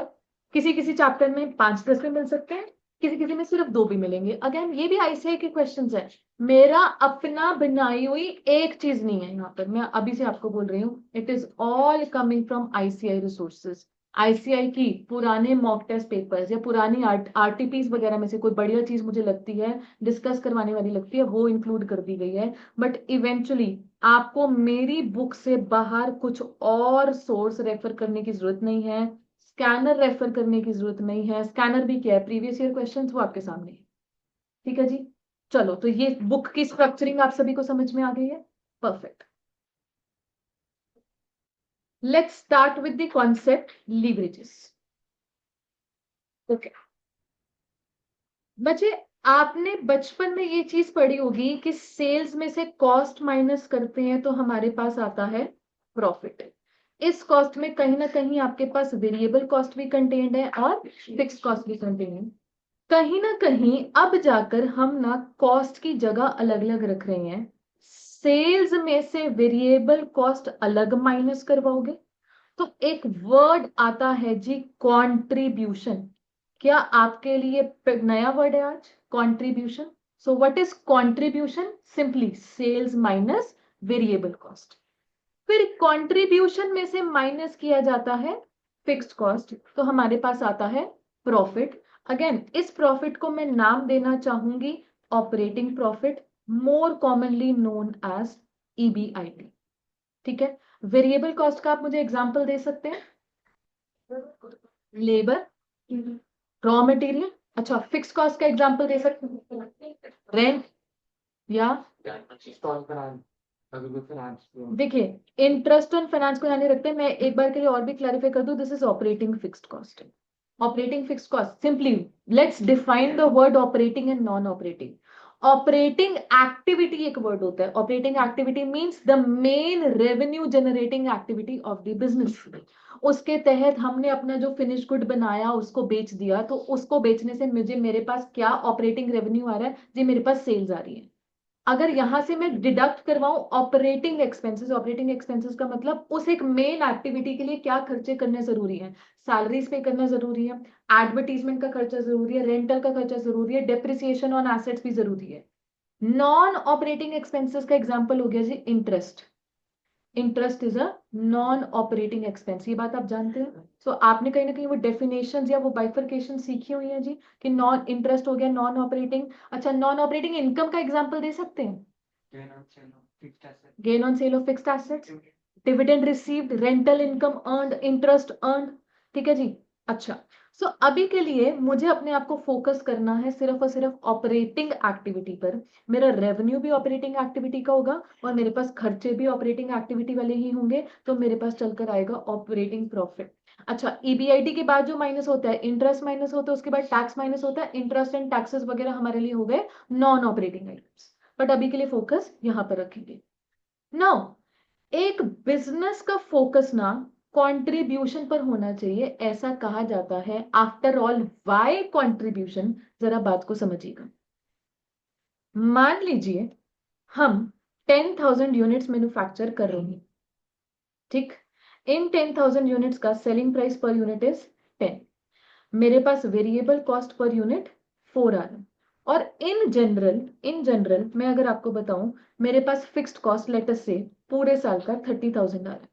किसी किसी चैप्टर में 5-10 में मिल सकते हैं, किसी किसी में सिर्फ 2 भी मिलेंगे। अगेन ये भी आईसीआई के क्वेश्चंस है, मेरा अपना बनाई हुई एक चीज नहीं है यहाँ पर, मैं अभी से आपको बोल रही हूँ, it is all coming from ICI resources. ICI की पुराने मॉक टेस्ट पेपर्स या पुरानी आरटीपीस वगैरह में से कोई बढ़िया चीज मुझे लगती है डिस्कस करवाने वाली लगती है, वो इंक्लूड कर दी गई है। बट इवेंचुअली आपको मेरी बुक से बाहर कुछ और सोर्स रेफर करने की जरूरत नहीं है, स्कैनर रेफर करने की जरूरत नहीं है। स्कैनर भी क्या है, प्रीवियस ईयर क्वेश्चंस, वो आपके सामने है। ठीक है जी। चलो, तो ये बुक की स्ट्रक्चरिंग आप सभी को समझ में आ गई है। Perfect. Let's start with the concept leverages. Okay बच्चे, आपने बचपन में ये चीज पढ़ी होगी कि सेल्स में से कॉस्ट माइनस करते हैं तो हमारे पास आता है प्रॉफिट। इस कॉस्ट में कहीं ना कहीं आपके पास वेरिएबल कॉस्ट भी कंटेन्ड है और फिक्स कॉस्ट भी कंटेन्ड है। कहीं ना कहीं अब जाकर हम ना कॉस्ट की जगह अलग अलग रख रहे हैं। सेल्स में से वेरिएबल कॉस्ट अलग माइनस करवाओगे तो एक वर्ड आता है जी, कंट्रीब्यूशन। क्या आपके लिए नया वर्ड है आज, contribution? So what is contribution? Simply sales minus variable cost. फिर कंट्रीब्यूशन में से माइनस किया जाता है फिक्स्ड कॉस्ट, तो हमारे पास आता है प्रॉफिट। अगेन इस प्रॉफिट को मैं नाम देना चाहूंगी operating profit, more commonly known as EBIT. ठीक है। वेरिएबल कॉस्ट का आप मुझे एग्जांपल दे सकते हैं? Labour, raw material. अच्छा, फिक्स कॉस्ट का एग्जांपल दे सकते हैं? रेंट या देखिए, इंटरेस्ट ऑन फाइनेंस को ध्यान में रखते हैं, मैं एक बार के लिए और भी क्लैरिफाई कर दूं, this is operating fixed cost. Operating fixed cost, simply let's define the word operating and non operating. Operating activity एक वर्ड होता है, operating activity means the main revenue generating activity of the business. उसके तहत हमने अपना जो finish good बनाया उसको बेच दिया, तो उसको बेचने से मुझे मेरे पास क्या ऑपरेटिंग रेवेन्यू आ रहा है जी, मेरे पास सेल्स आ रही है। अगर यहां से मैं डिडक्ट करवाऊं ऑपरेटिंग एक्सपेंसेस, ऑपरेटिंग एक्सपेंसेस का मतलब उस एक मेन एक्टिविटी के लिए क्या खर्चे करने जरूरी है। सैलरीज पे करना जरूरी है, एडवर्टीजमेंट का खर्चा जरूरी है, रेंटल का खर्चा जरूरी है, डेप्रिसिएशन ऑन एसेट्स भी जरूरी है। नॉन ऑपरेटिंग एक्सपेंसेस का एग्जांपल हो गया जी interest. Interest is a non operating expense, ये बात आप जानते हैं। सो आपने कहीं ना कहीं वो डेफिनेशन या वो बाइफर्केशन सीखी हुई है जी, कि नॉन इंटरेस्ट हो गया नॉन ऑपरेटिंग। अच्छा, नॉन ऑपरेटिंग इनकम का एग्जांपल दे सकते हैं? Gain on sale of fixed assets, dividend received, rental income earned, interest earned. ठीक है जी। अच्छा, सो अभी के लिए मुझे अपने आप को फोकस करना है सिर्फ और सिर्फ ऑपरेटिंग एक्टिविटी पर। मेरा रेवेन्यू भी ऑपरेटिंग एक्टिविटी का होगा और मेरे पास खर्चे भी ऑपरेटिंग एक्टिविटी वाले ही होंगे, तो मेरे पास चलकर आएगा ऑपरेटिंग प्रॉफिट। अच्छा, ईबीआईटी के बाद जो माइनस होता है, इंटरेस्ट माइनस होता है, उसके बाद टैक्स माइनस होता है। इंटरेस्ट एंड टैक्सेस वगैरह हमारे लिए हो गए नॉन ऑपरेटिंग आइटम्स, बट अभी के लिए फोकस यहां पर रखेंगे। नाउ, एक बिजनेस का फोकस ना कंट्रीब्यूशन पर होना चाहिए, ऐसा कहा जाता है। After all, why contribution? जरा बात को समझिएगा। मान लीजिए हम 10,000 यूनिट्स मैन्युफैक्चर कर रहे हैं, ठीक। इन 10,000 यूनिट्स का selling price per unit is 10। मेरे पास वेरिएबल कॉस्ट पर यूनिट 4 आ रहा है। और इन जनरल मैं अगर आपको बताऊं, मेरे पास फिक्स्ड कॉस्ट लेटर से पूरे साल का 30,000 आ रहा है,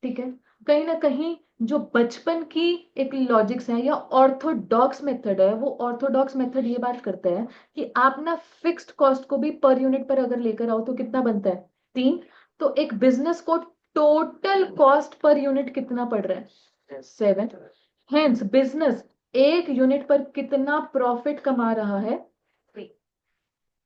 ठीक है। कहीं ना कहीं जो बचपन की एक लॉजिक्स है या ऑर्थोडॉक्स मेथड है, वो ऑर्थोडॉक्स मेथड ये बात करता है कि आप ना फिक्स्ड कॉस्ट को भी पर यूनिट पर अगर लेकर आओ तो कितना बनता है? 3। तो एक बिजनेस को टोटल कॉस्ट पर यूनिट कितना पड़ रहा है? 7। हेंस बिजनेस एक यूनिट पर कितना प्रॉफिट कमा रहा है? 3।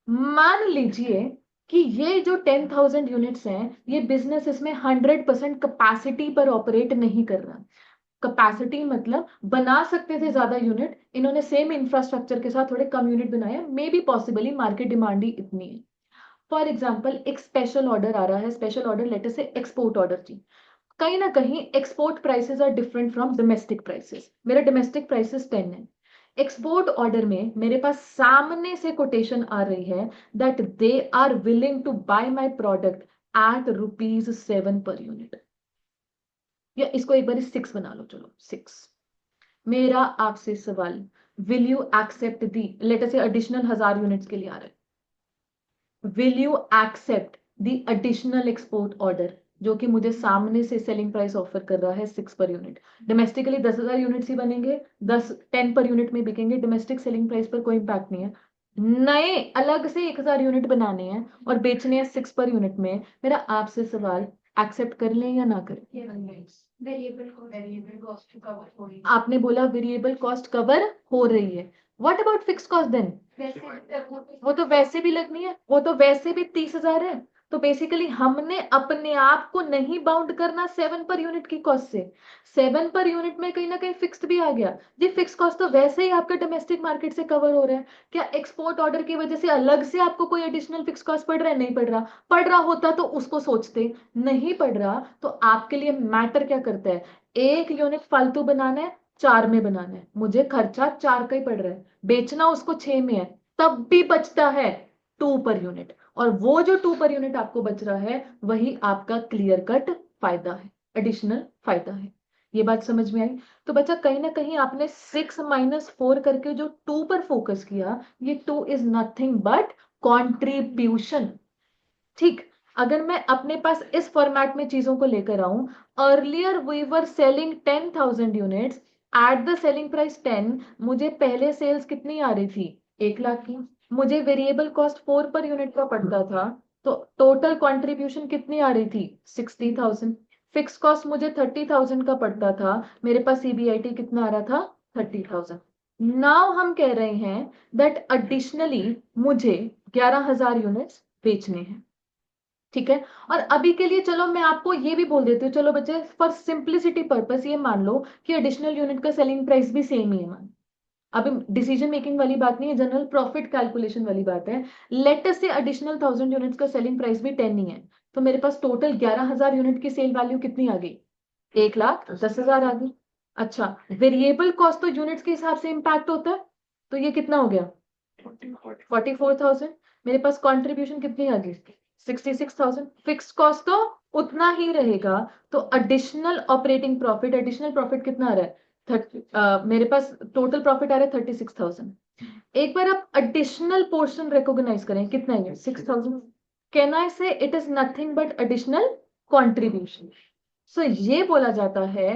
मान लीजिए कि ये जो 10,000 यूनिट्स हैं, ये बिजनेस इसमें 100% कैपेसिटी पर ऑपरेट नहीं कर रहा। कैपेसिटी मतलब बना सकते थे ज्यादा यूनिट, इन्होंने सेम इंफ्रास्ट्रक्चर के साथ थोड़े कम यूनिट बनाए, maybe possibly market demand ही इतनी है। फॉर एग्जाम्पल, एक स्पेशल ऑर्डर आ रहा है, स्पेशल ऑर्डर लेटर से एक्सपोर्ट ऑर्डर जी। कहीं ना कहीं export prices are different from domestic prices. मेरा डोमेस्टिक प्राइसेस 10 है, एक्सपोर्ट ऑर्डर में मेरे पास सामने से कोटेशन आ रही है that they are willing to buy my product at ₹7 per unit, या इसको एक बार 6 बना लो, चलो 6। मेरा आपसे सवाल, will you accept the, let us say additional 1000 units के लिए आ रहा है, will you accept the additional export order जो कि मुझे सामने से सेलिंग प्राइस ऑफर कर रहा है 6 पर यूनिट? डोमेस्टिकली 10,000 यूनिट्स ही बनेंगे, 10 पर यूनिट में बिकेंगे, डोमेस्टिक सेलिंग प्राइस पर कोई इंपैक्ट नहीं है। नए अलग से 1,000 यूनिट बनाने हैं और बेचने हैं 6 पर यूनिट में। मेरा आपसे सवाल, एक्सेप्ट कर लें या ना करें? वेरिएबल कॉस्ट कवर हो रही आपने बोला वेरिएबल कॉस्ट कवर हो रही है, what about fix cost then? वो तो वैसे भी लगनी है, वो तो वैसे भी 30,000 है। तो बेसिकली हमने अपने आप को नहीं बाउंड करना 7 पर यूनिट की कॉस्ट से। 7 पर यूनिट में कहीं ना कहीं फिक्स्ड भी आ गया जी। फिक्स कॉस्ट तो वैसे ही आपके डोमेस्टिक मार्केट से कवर हो रहा है। क्या एक्सपोर्ट ऑर्डर की वजह से अलग से आपको कोई एडिशनल फिक्स कॉस्ट पड़ रहा है? नहीं पड़ रहा। पड़ रहा होता तो उसको सोचते, नहीं पड़ रहा तो आपके लिए मैटर क्या करता है? एक यूनिट फालतू बनाना है, 4 में बनाना है, मुझे खर्चा 4 का ही पड़ रहा है, बेचना उसको 6 में है, तब भी बचता है 2 पर यूनिट। और वो जो 2 पर यूनिट आपको बच रहा है, वही आपका क्लियर कट फायदा है, एडिशनल फायदा है। ये बात समझ में आई? तो बच्चा कहीं ना कहीं आपने 6 - 4 करके जो 2 पर फोकस किया, ये 2 इज नथिंग बट कॉन्ट्रीब्यूशन, ठीक। अगर मैं अपने पास इस फॉर्मेट में चीजों को लेकर आऊं, earlier we were selling 10,000 units at the selling price 10। मुझे पहले सेल्स कितनी आ रही थी? 1,00,000 की। मुझे वेरिएबल कॉस्ट 4 पर यूनिट का पड़ता था, तो टोटल कंट्रीब्यूशन कितनी आ रही थी? 60,000। फिक्स कॉस्ट मुझे 30,000 का पड़ता था, मेरे पास सीबीआईटी कितना आ रहा था? 30,000। नाउ हम कह रहे हैं दैट एडिशनली मुझे 11,000 यूनिट्स बेचने हैं, ठीक है। और अभी के लिए चलो मैं आपको ये भी बोल देती हूँ, चलो बच्चे फॉर सिंप्लिसिटी पर्पस ये मान लो कि एडिशनल यूनिट का सेलिंग प्राइस भी सेम ही है। मान, अभी डिसीजन मेकिंग वाली बात नहीं है, जनरल प्रॉफिट कैलकुलेशन वाली बात है। Late us say additional 1,000 units का सेलिंग प्राइस भी 10 ही है, तो मेरे पास टोटल 11,000 यूनिट की सेल वैल्यू कितनी आ गई? 1,10,000 आ गई। अच्छा, वेरिएबल कॉस्ट तो यूनिट्स के हिसाब से इंपैक्ट होता है, तो ये कितना हो गया? 44,000। मेरे पास कंट्रीब्यूशन कितनी आ गई? 66,000। फिक्स्ड कॉस्ट तो उतना ही रहेगा, तो additional operating profit, additional profit कितना आ रहा है? मेरे पास टोटल प्रॉफिट आ रहा है 36,000। एक बार आप एडिशनल पोर्शन रिकॉग्नाइज करें, कितना है? 6,000। Can I say it is nothing but additional contribution. So ये बोला जाता है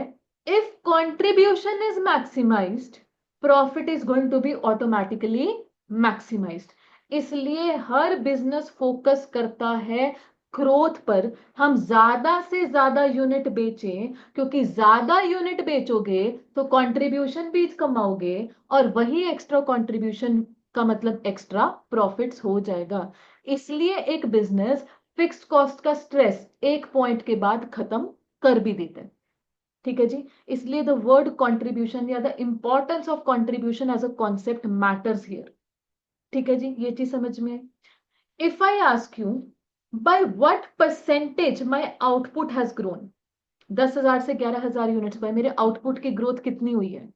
if contribution is maximised profit is going to be automatically maximised. इसलिए हर बिजनेस फोकस करता है ग्रोथ पर, हम ज्यादा से ज्यादा यूनिट बेचें, क्योंकि ज्यादा यूनिट बेचोगे तो कंट्रीब्यूशन भी कमाओगे और वही एक्स्ट्रा कंट्रीब्यूशन का मतलब एक्स्ट्रा प्रॉफिट्स हो जाएगा। इसलिए एक बिजनेस फिक्स्ड कॉस्ट का स्ट्रेस एक पॉइंट के बाद खत्म कर भी देते हैं। ठीक है जी, इसलिए द वर्ड कंट्रीब्यूशन या the importance of contribution as a concept matters here. ठीक है जी, ये चीज समझ में। If I ask you by what percentage my output has grown, 10,000 से 11,000 यूनिट्स पर मेरे आउटपुट की ग्रोथ कितनी हुई है?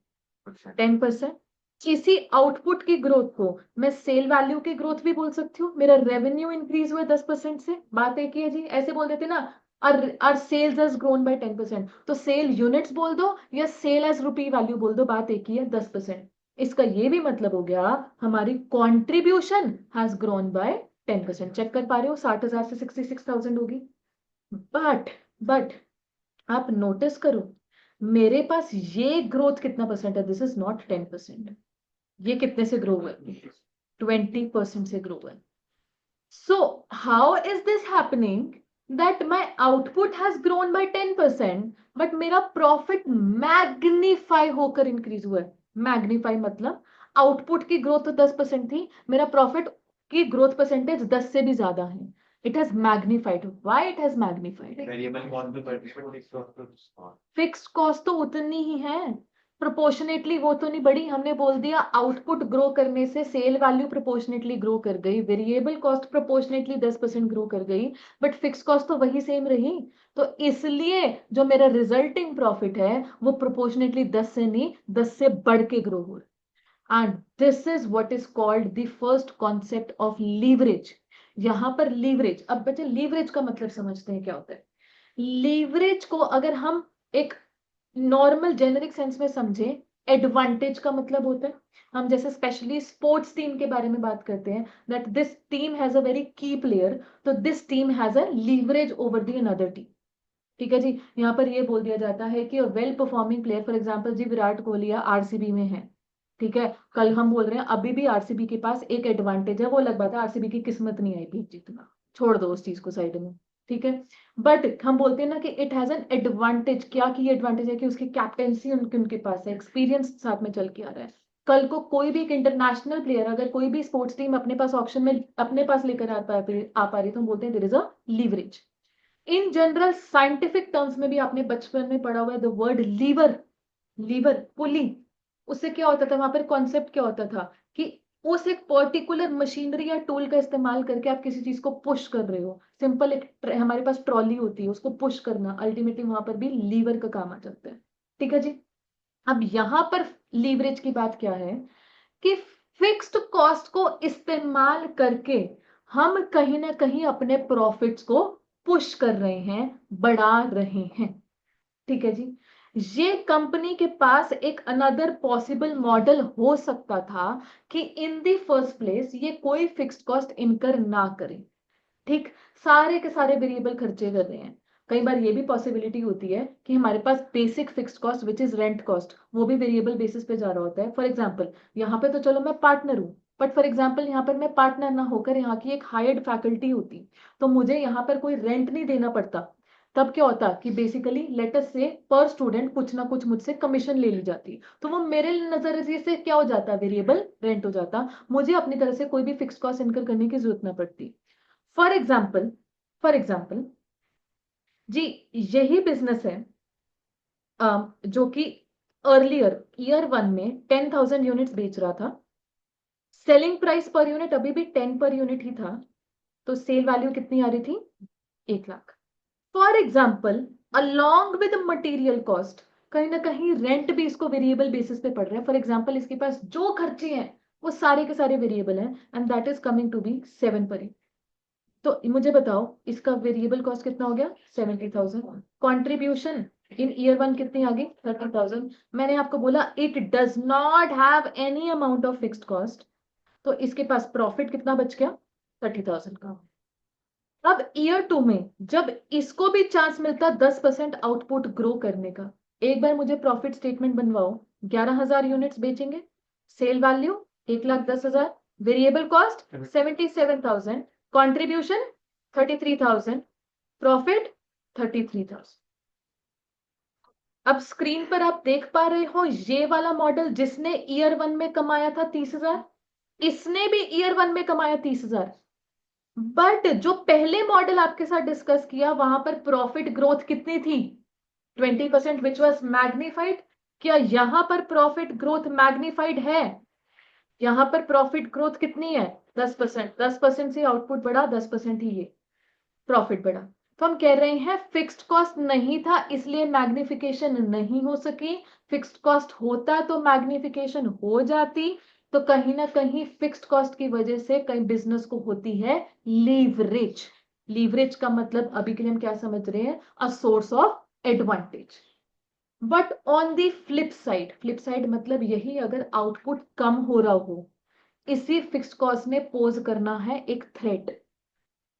10%। इसी आउटपुट की ग्रोथ को मैं सेल वैल्यू की ग्रोथ भी बोल सकती हूँ। मेरा रेवेन्यू इंक्रीज हुआ 10% से, बात एक ही है जी। ऐसे बोल देते ना, our sales has grown by 10%, तो सेल यूनिट्स बोल दो या सेल एज रुपी वैल्यू बोल दो, बात एक ही है, 10%। इसका ये भी मतलब हो गया हमारी contribution has grown by 10%। Check कर पा रहे हो, 60,000 से 66,000 होगी। बट आप नोटिस करो मेरे पास ये ग्रोथ कितना परसेंट है? This is not 10%। ये कितने से ग्रो हुआ है? 20% से ग्रो हुआ है। So how is this happening that my output has grown by 10% but मेरा प्रॉफिट मैग्नीफाई होकर इंक्रीज हुआ है? मैग्नीफाई मतलब आउटपुट की ग्रोथ तो 10% थी, मेरा प्रॉफिट की ग्रोथ परसेंटेज 10 से भी ज्यादा है। It has magnified. Why it has magnified? Variable cost पे बढ़ फिक्स्ड कॉस्ट तो उतनी ही है, प्रोपोर्शनेटली वो तो नहीं बढ़ी। हमने बोल दिया आउटपुट ग्रो करने से सेल वैल्यू प्रोपोर्शनेटली ग्रो कर गई, वेरिएबल कॉस्ट प्रोपोर्शनेटली 10% ग्रो कर गई, बट फिक्स कॉस्ट तो वही सेम रही। तो इसलिए जो मेरा रिजल्टिंग प्रॉफिट है वो प्रोपोर्शनेटली 10 से नहीं, 10 से बढ़ के ग्रो हो रहा है। And this is what is called the first concept of leverage. यहां पर लीवरेज, अब बच्चे लीवरेज का मतलब समझते हैं क्या होता है। लीवरेज को अगर हम एक नॉर्मल जेनरिक सेंस में समझे, एडवांटेज का मतलब होता है, हम जैसे स्पेशली स्पोर्ट्स टीम के बारे में बात करते हैं, that this team has a very की प्लेयर, तो this team has a leverage over the another team. ठीक है जी, यहाँ पर ये बोल दिया जाता है कि well performing player, for example जी विराट कोहली आरसीबी में है। ठीक है, कल हम बोल रहे हैं अभी भी आरसीबी के पास एक एडवांटेज है, वो अलग बात है आरसीबी की किस्मत नहीं आई भी जीतना, छोड़ दो उस चीज को साइड में। ठीक है, बट हम बोलते हैं ना कि इट हैज एन एडवांटेज। क्या की एडवांटेज है? कि उसकी कैप्टेंसी उनके उनके पास है, एक्सपीरियंस साथ में चल के आ रहा है। कल को कोई भी एक इंटरनेशनल प्लेयर, अगर कोई भी स्पोर्ट्स टीम अपने पास ऑप्शन में अपने पास लेकर आ पा रही, तो हम बोलते हैं there is a leverage. In general scientific terms में भी आपने बचपन में पढ़ा हुआ है the word lever, lever pulley. उससे क्या होता था? वहां पर कॉन्सेप्ट क्या होता था कि उस एक पर्टिकुलर मशीनरी या टूल का इस्तेमाल करके आप किसी चीज को पुश कर रहे हो। सिंपल एक हमारे पास ट्रॉली होती है, उसको पुश करना, अल्टीमेटली वहां पर भी लीवर का काम आ जाता है। ठीक है जी, अब यहां पर लीवरेज की बात क्या है कि फिक्स्ड कॉस्ट को इस्तेमाल करके हम कहीं ना कहीं अपने प्रॉफिट्स को पुश कर रहे हैं, बढ़ा रहे हैं। ठीक है जी, ये कंपनी के पास एक अनदर पॉसिबल मॉडल हो सकता था कि इन दी फर्स्ट प्लेस ये कोई फिक्स्ड कॉस्ट इनकर ना करे। ठीक, सारे के सारे वेरिएबल खर्चे कर रहे हैं। कई बार ये भी पॉसिबिलिटी होती है कि हमारे पास basic fixed cost which is rent cost, वो भी वेरिएबल बेसिस पे जा रहा होता है। फॉर एग्जांपल यहाँ पे तो चलो मैं पार्टनर हूँ, बट फॉर एग्जांपल यहाँ पर मैं पार्टनर ना होकर यहाँ की एक हायर्ड फैकल्टी होती, तो मुझे यहाँ पर कोई रेंट नहीं देना पड़ता। तब क्या होता कि बेसिकली लेटस से पर स्टूडेंट कुछ ना कुछ मुझसे कमीशन ले ली जाती, तो वो मेरे नजरिए से क्या हो जाता, वेरिएबल रेंट हो जाता। मुझे अपनी तरफ से कोई भी फिक्स कॉस्ट इनकर करने की जरूरत ना पड़ती। फॉर एग्जाम्पल जी, यही बिजनेस है जो कि अर्लियर ईयर 1 में 10,000 यूनिट्स बेच रहा था, सेलिंग प्राइस पर यूनिट अभी भी 10 पर यूनिट ही था, तो सेल वैल्यू कितनी आ रही थी? 1 lakh. For example along with material cost, कहीं ना कहीं रेंट भी इसको वेरिएबल बेसिस पे पड़ रहा है। फॉर एग्जाम्पल इसके पास जो खर्चे हैं वो सारे के सारे वेरिएबल हैं, and that is coming to be 7 per. तो मुझे बताओ इसका वेरिएबल कॉस्ट कितना हो गया? 70,000। कंट्रीब्यूशन इन ईयर 1 कितनी आ गई? 30,000। मैंने आपको बोला it does not have any amount of fixed cost, तो इसके पास प्रॉफिट कितना बच गया? 30,000 का। अब ईयर 2 में जब इसको भी चांस मिलता 10% आउटपुट ग्रो करने का, एक बार मुझे प्रॉफिट स्टेटमेंट बनवाओ। 11,000 यूनिट्स बेचेंगे, sale value 1,10,000, variable cost 77,000, contribution 33,000, profit 33,000। अब स्क्रीन पर आप देख पा रहे हो ये वाला मॉडल जिसने ईयर 1 में कमाया था 30,000, इसने भी ईयर 1 में कमाया 30,000। बट जो पहले मॉडल आपके साथ डिस्कस किया वहां पर प्रॉफिट ग्रोथ कितनी थी? 20%, विच वॉज मैग्निफाइड। क्या यहां पर प्रॉफिट ग्रोथ मैग्निफाइड है? यहां पर प्रॉफिट ग्रोथ कितनी है? 10%। 10% से आउटपुट बढ़ा, 10% ही ये प्रॉफिट बढ़ा। तो हम कह रहे हैं फिक्स्ड कॉस्ट नहीं था इसलिए मैग्निफिकेशन नहीं हो सकी। फिक्स्ड कॉस्ट होता तो मैग्निफिकेशन हो जाती। तो कहीं ना कहीं फिक्स्ड कॉस्ट की वजह से कहीं बिजनेस को होती है लीवरेज। लीवरेज का मतलब अभी के लिए हम क्या समझ रहे हैं? अ source of advantage. But on the flip side मतलब यही, अगर आउटपुट कम हो रहा हो, इसी फिक्स्ड कॉस्ट ने पोज करना है एक थ्रेट।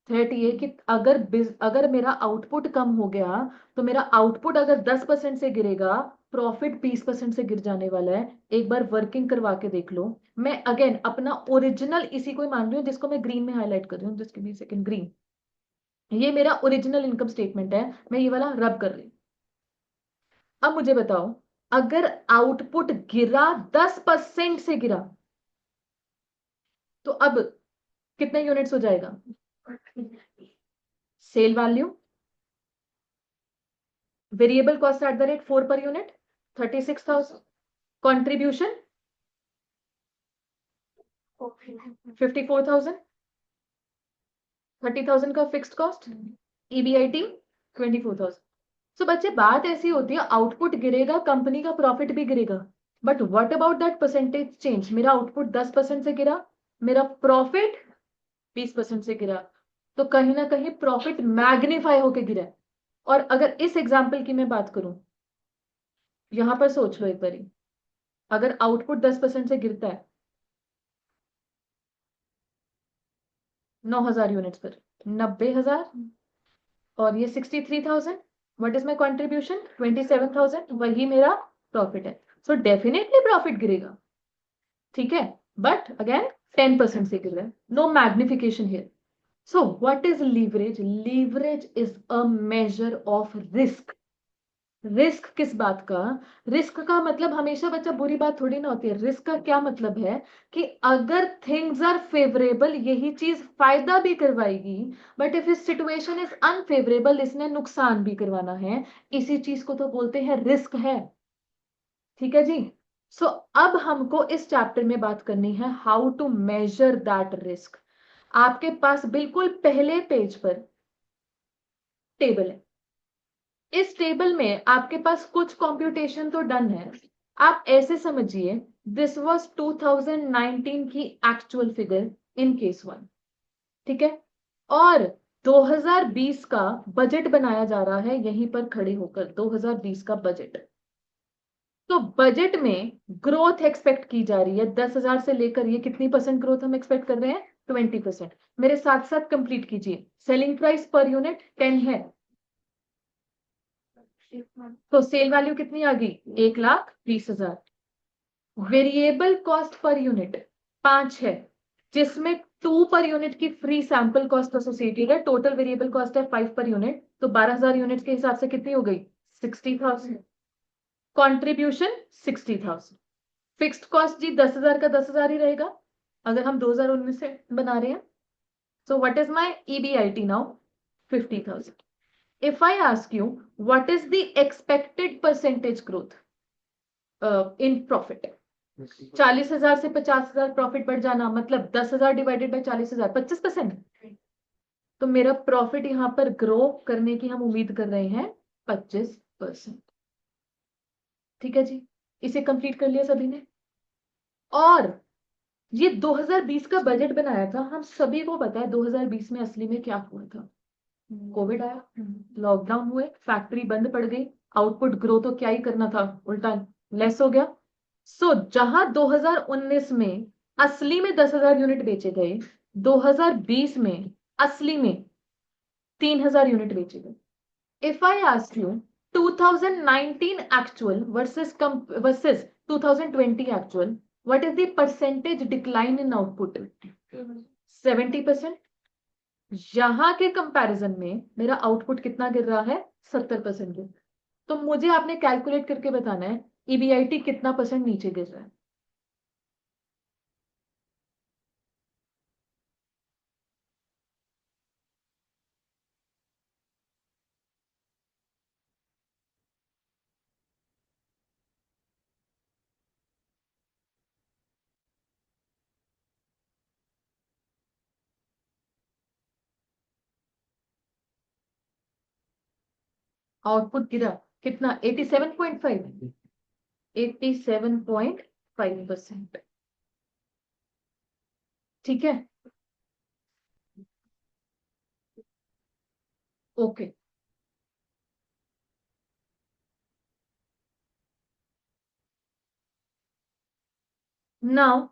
थ्रेट ये कि अगर मेरा आउटपुट कम हो गया तो मेरा आउटपुट अगर 10% से गिरेगा, प्रॉफिट 20% से गिर जाने वाला है। एक बार वर्किंग करवा के देख लो। मैं अगेन अपना ओरिजिनल इसी को ही मान रही हूँ जिसको मैं ग्रीन में हाईलाइट कर रही हूँ, just give me second. Green, ये मेरा ओरिजिनल इनकम स्टेटमेंट है, मैं ये वाला रब कर रही हूँ। अब मुझे बताओ, अगर आउटपुट गिरा 10% से गिरा तो अब कितने यूनिट्स हो जाएगा? Sale value, variable cost at the rate 4 per unit 36,000, contribution 54,000, 30,000 का फिक्स्ड कॉस्ट, ईबीआईटी 24,000। सो बच्चे बात ऐसी होती है, आउटपुट गिरेगा कंपनी का प्रॉफिट भी गिरेगा। But what about that percentage change? मेरा आउटपुट 10% से गिरा, मेरा प्रॉफिट 20% से गिरा, तो कहीं ना कहीं प्रॉफिट मैग्नीफाई होके गिरा। और अगर इस एग्जाम्पल की मैं बात करूं, यहां पर सोच लो एक बारी, अगर आउटपुट 10% से गिरता है 9,000 यूनिट्स पर, 90,000, और ये 63,000, व्हाट इज माई कॉन्ट्रीब्यूशन? 27,000, वही मेरा प्रॉफिट है। सो डेफिनेटली प्रॉफिट गिरेगा, ठीक है, बट अगेन 10% से गिर रहा है, no magnification here. So what is leverage? Leverage is a measure of risk. Risk किस बात का? रिस्क का मतलब हमेशा बच्चा बुरी बात थोड़ी ना होती है। रिस्क का क्या मतलब है कि अगर थिंग्स आर फेवरेबल यही चीज फायदा भी करवाएगी, बट इफ इस सिचुएशन इज अनफेवरेबल इसने नुकसान भी करवाना है। इसी चीज को तो बोलते हैं रिस्क है, ठीक है जी। सो अब हमको इस चैप्टर में बात करनी है how to measure that risk. आपके पास बिल्कुल पहले पेज पर टेबल है। इस टेबल में आपके पास कुछ कंप्यूटेशन तो डन है। आप ऐसे समझिए, दिस वाज 2019 की एक्चुअल फिगर इन केस 1, ठीक है, और 2020 का बजट बनाया जा रहा है यहीं पर खड़े होकर, 2020 का बजट। तो बजट में ग्रोथ एक्सपेक्ट की जा रही है 10,000 से लेकर, ये कितनी परसेंट ग्रोथ हम एक्सपेक्ट कर रहे हैं? 20%। मेरे साथ साथ कंप्लीट कीजिए। सेलिंग प्राइस पर यूनिट 10 है, तो सेल वैल्यू कितनी आ गई? 1,20,000। वेरिएबल कॉस्ट पर यूनिट 5 है, जिसमें 2 पर यूनिट की फ्री सैंपल कॉस्ट एसोसिएटेड है। टोटल वेरिएबल कॉस्ट है 5 पर यूनिट, तो 12,000 यूनिट के हिसाब से कितनी हो गई? 60,000। कॉन्ट्रीब्यूशन 60,000। फिक्स्ड कॉस्ट जी 10,000 का 10,000 ही रहेगा अगर हम 2019 से बना रहे हैं। सो what is my EBIT now? 50,000। If I ask you, what is the expected percentage growth in profit? 40,000 से 50,000 प्रॉफिट बढ़ जाना मतलब 10,000 डिवाइडेड बाय 40,000, 25%। तो मेरा प्रॉफिट यहां पर ग्रो करने की हम उम्मीद कर रहे हैं 25%, ठीक है जी। इसे कंप्लीट कर लिया सभी ने। और ये 2020 का बजट बनाया था, हम सभी को पता है 2020 में असली में क्या हुआ था। कोविड आया, लॉकडाउन हुए, फैक्ट्री बंद पड़ गई, आउटपुट ग्रो तो क्या ही करना था, उल्टा लेस हो गया। सो जहां 2019 में असली में 10,000 यूनिट बेचे गए, 2020 में असली में 3,000 यूनिट बेची गई। If I ask you 2019 actual versus 2020 actual, what is the percentage decline in output? 70%। यहां के कंपैरिजन में मेरा आउटपुट कितना गिर रहा है? 70% गिर। तो मुझे आपने कैलकुलेट करके बताना है ईबीआईटी कितना परसेंट नीचे गिर रहा है। आउटपुट गिरा कितना? 87.5। 87.5%। ठीक है, okay. Now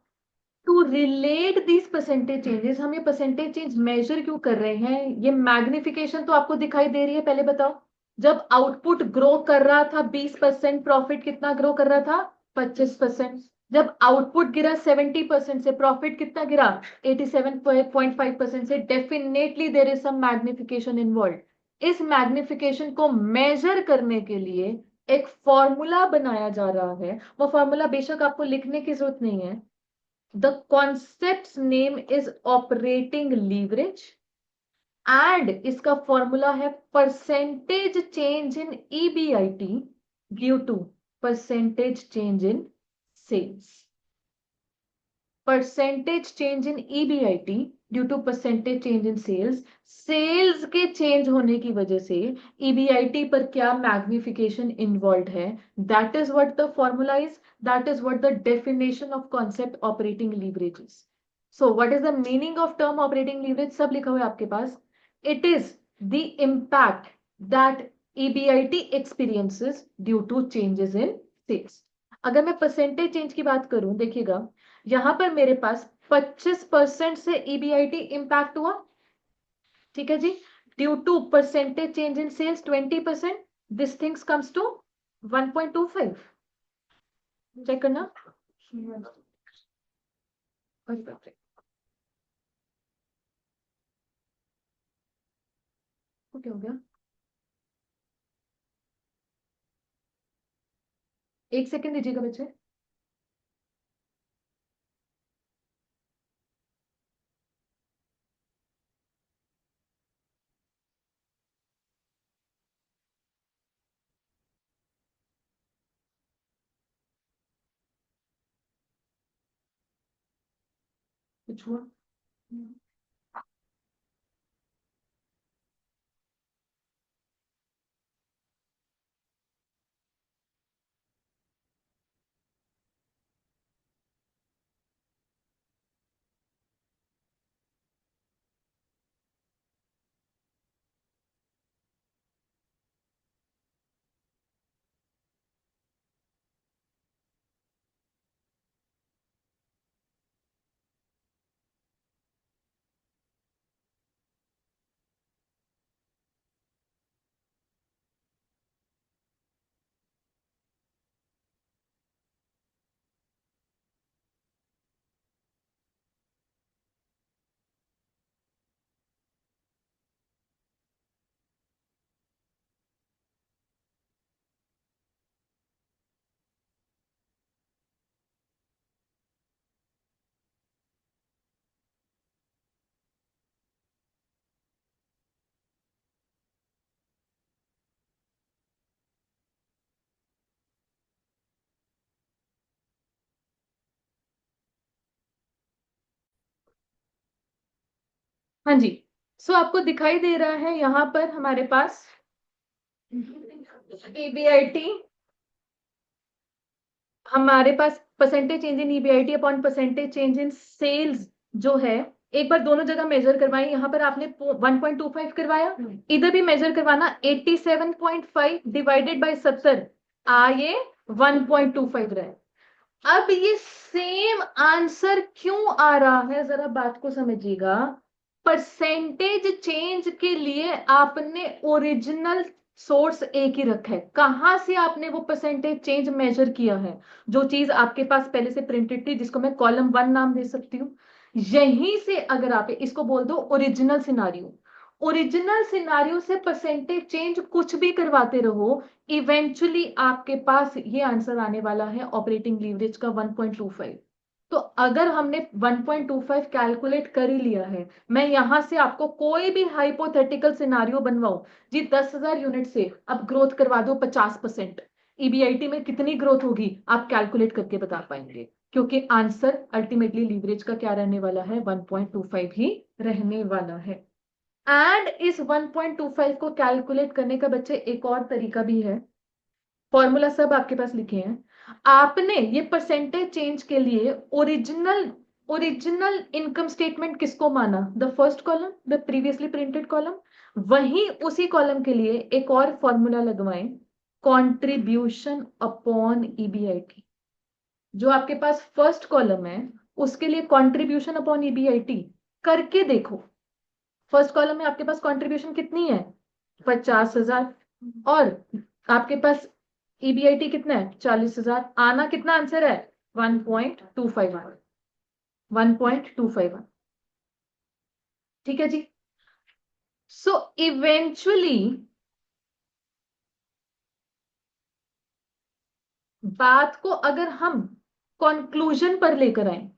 to relate these percentage changes, हम ये परसेंटेज चेंज मेजर क्यों कर रहे हैं? ये मैग्निफिकेशन तो आपको दिखाई दे रही है, पहले बताओ। जब आउटपुट ग्रो कर रहा था 20%, प्रॉफिट कितना ग्रो कर रहा था? 25%। जब आउटपुट गिरा 70% से, प्रॉफिट कितना गिरा? 87.5% से। Definitely there is some magnification involve. इस मैग्निफिकेशन को मेजर करने के लिए एक फॉर्मूला बनाया जा रहा है। वो फॉर्मूला बेशक आपको लिखने की जरूरत नहीं है। The concept's name is operating leverage and इसका फॉर्मूला है percentage change in EBIT due to percentage change in sales। percentage change in EBIT due to percentage change in sales। Sales के चेंज होने की वजह से EBIT पर क्या magnification involve है, that is what the formula is, that is what the definition of concept operating leverage is. So what is the meaning of term operating leverage? सब लिखा हुआ है आपके पास। It is the impact that EBIT experiences due to changes in sales. अगर मैं percentage change की बात करूं, देखिएगा यहां पर मेरे पास 25% से EBIT इंपैक्ट हुआ। ठीक है जी। Due to percentage change in sales 20%, this things comes to 1.25। Check करना। अरे बाप रे, वो क्या हो गया? एक सेकंड दीजिएगा बच्चे। कुछ हुआ? हाँ जी। सो आपको दिखाई दे रहा है यहां पर हमारे पास EBIT, हमारे पास percentage change in EBIT upon percentage change in sales जो है, एक बार दोनों जगह मेजर करवाएं। यहाँ पर आपने 1.25 करवाया, इधर भी मेजर करवाना। 87.5 डिवाइडेड बाय 70 ये 1.25 रहा है। अब ये सेम आंसर क्यों आ रहा है, जरा बात को समझिएगा। परसेंटेज चेंज के लिए आपने ओरिजिनल सोर्स एक ही रखा है। कहां से आपने वो परसेंटेज चेंज मेजर किया है? जो चीज आपके पास पहले से प्रिंटेड थी, जिसको मैं कॉलम 1 नाम दे सकती हूँ, यहीं से अगर आप इसको बोल दो ओरिजिनल सिनारियो, ओरिजिनल सिनारियो से परसेंटेज चेंज कुछ भी करवाते रहो, इवेंचुअली आपके पास ये आंसर आने वाला है ऑपरेटिंग लीवरेज का 1.25। तो अगर हमने 1.25 कैलकुलेट कर ही लिया है, मैं यहां से आपको कोई भी हाइपोथेटिकल सिनारियो बनवाऊं जी, 10,000 यूनिट से अब ग्रोथ करवा दो 50%, ईबीआईटी में कितनी ग्रोथ होगी आप कैलकुलेट करके बता पाएंगे, क्योंकि आंसर अल्टीमेटली लीवरेज का क्या रहने वाला है, 1.25 ही रहने वाला है। एंड इस 1.25 को कैलकुलेट करने का बच्चे एक और तरीका भी है, फॉर्मूला सब आपके पास लिखे हैं। आपने ये परसेंटेज चेंज के लिए ओरिजिनल ओरिजिनल इनकम स्टेटमेंट किसको माना, the first column, the previously printed column. वहीं उसी कॉलम के लिए एक और फॉर्मूला लगवाएं, कंट्रीब्यूशन अपॉन ईबीआईटी। जो आपके पास फर्स्ट कॉलम है उसके लिए कंट्रीब्यूशन अपॉन ईबीआईटी करके देखो। फर्स्ट कॉलम में आपके पास कंट्रीब्यूशन कितनी है, 50,000, और आपके पास ईबीआईटी कितना है, 40,000। आना कितना आंसर है, 1.25। 1.25। ठीक है जी। सो इवेंचुअली बात को अगर हम कंक्लूजन पर लेकर आए,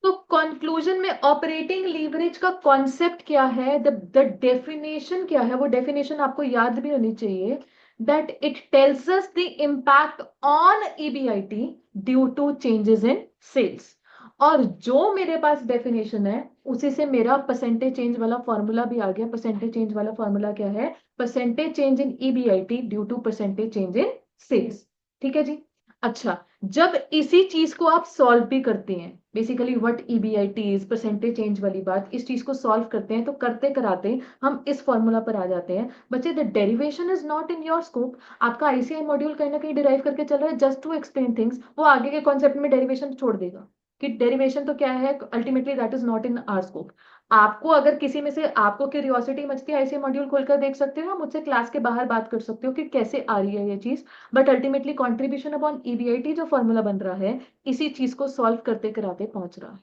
तो कंक्लूजन में ऑपरेटिंग लीवरेज का कॉन्सेप्ट क्या है, द डेफिनेशन क्या है, वो डेफिनेशन आपको याद भी होनी चाहिए, that it tells us the impact on EBIT due to changes in sales. और जो मेरे पास डेफिनेशन है उसी से मेरा परसेंटेज चेंज वाला फॉर्मूला भी आ गया। परसेंटेज चेंज वाला फॉर्मूला क्या है, percentage change in EBIT due to percentage change in sales. ठीक है जी। अच्छा, जब इसी चीज को आप सॉल्व भी करते हैं, basically what EBIT is, percentage change वाली बात, इस चीज को सॉल्व करते हैं, तो करते कराते हम इस फॉर्मूला पर आ जाते हैं। बच्चे, the derivation is not in your scope. आपका आईसीआई मॉड्यूल कहीं ना कहीं डिराइव करके चल रहा है जस्ट टू एक्सप्लेन थिंग्स, वो आगे के कॉन्सेप्ट में डेरिवेशन छोड़ देगा कि डेरिवेशन तो क्या है, ultimately that is not in our scope. आपको अगर किसी में से आपको क्यूरियोसिटी मचती है, आईसीआई मॉड्यूल खोलकर देख सकते हो, मुझसे क्लास के बाहर बात कर सकते हो कि कैसे आ रही है ये चीज। But ultimately contribution upon EBIT जो फॉर्मूला बन रहा है, इसी चीज को सॉल्व करते कराते पहुंच रहा है।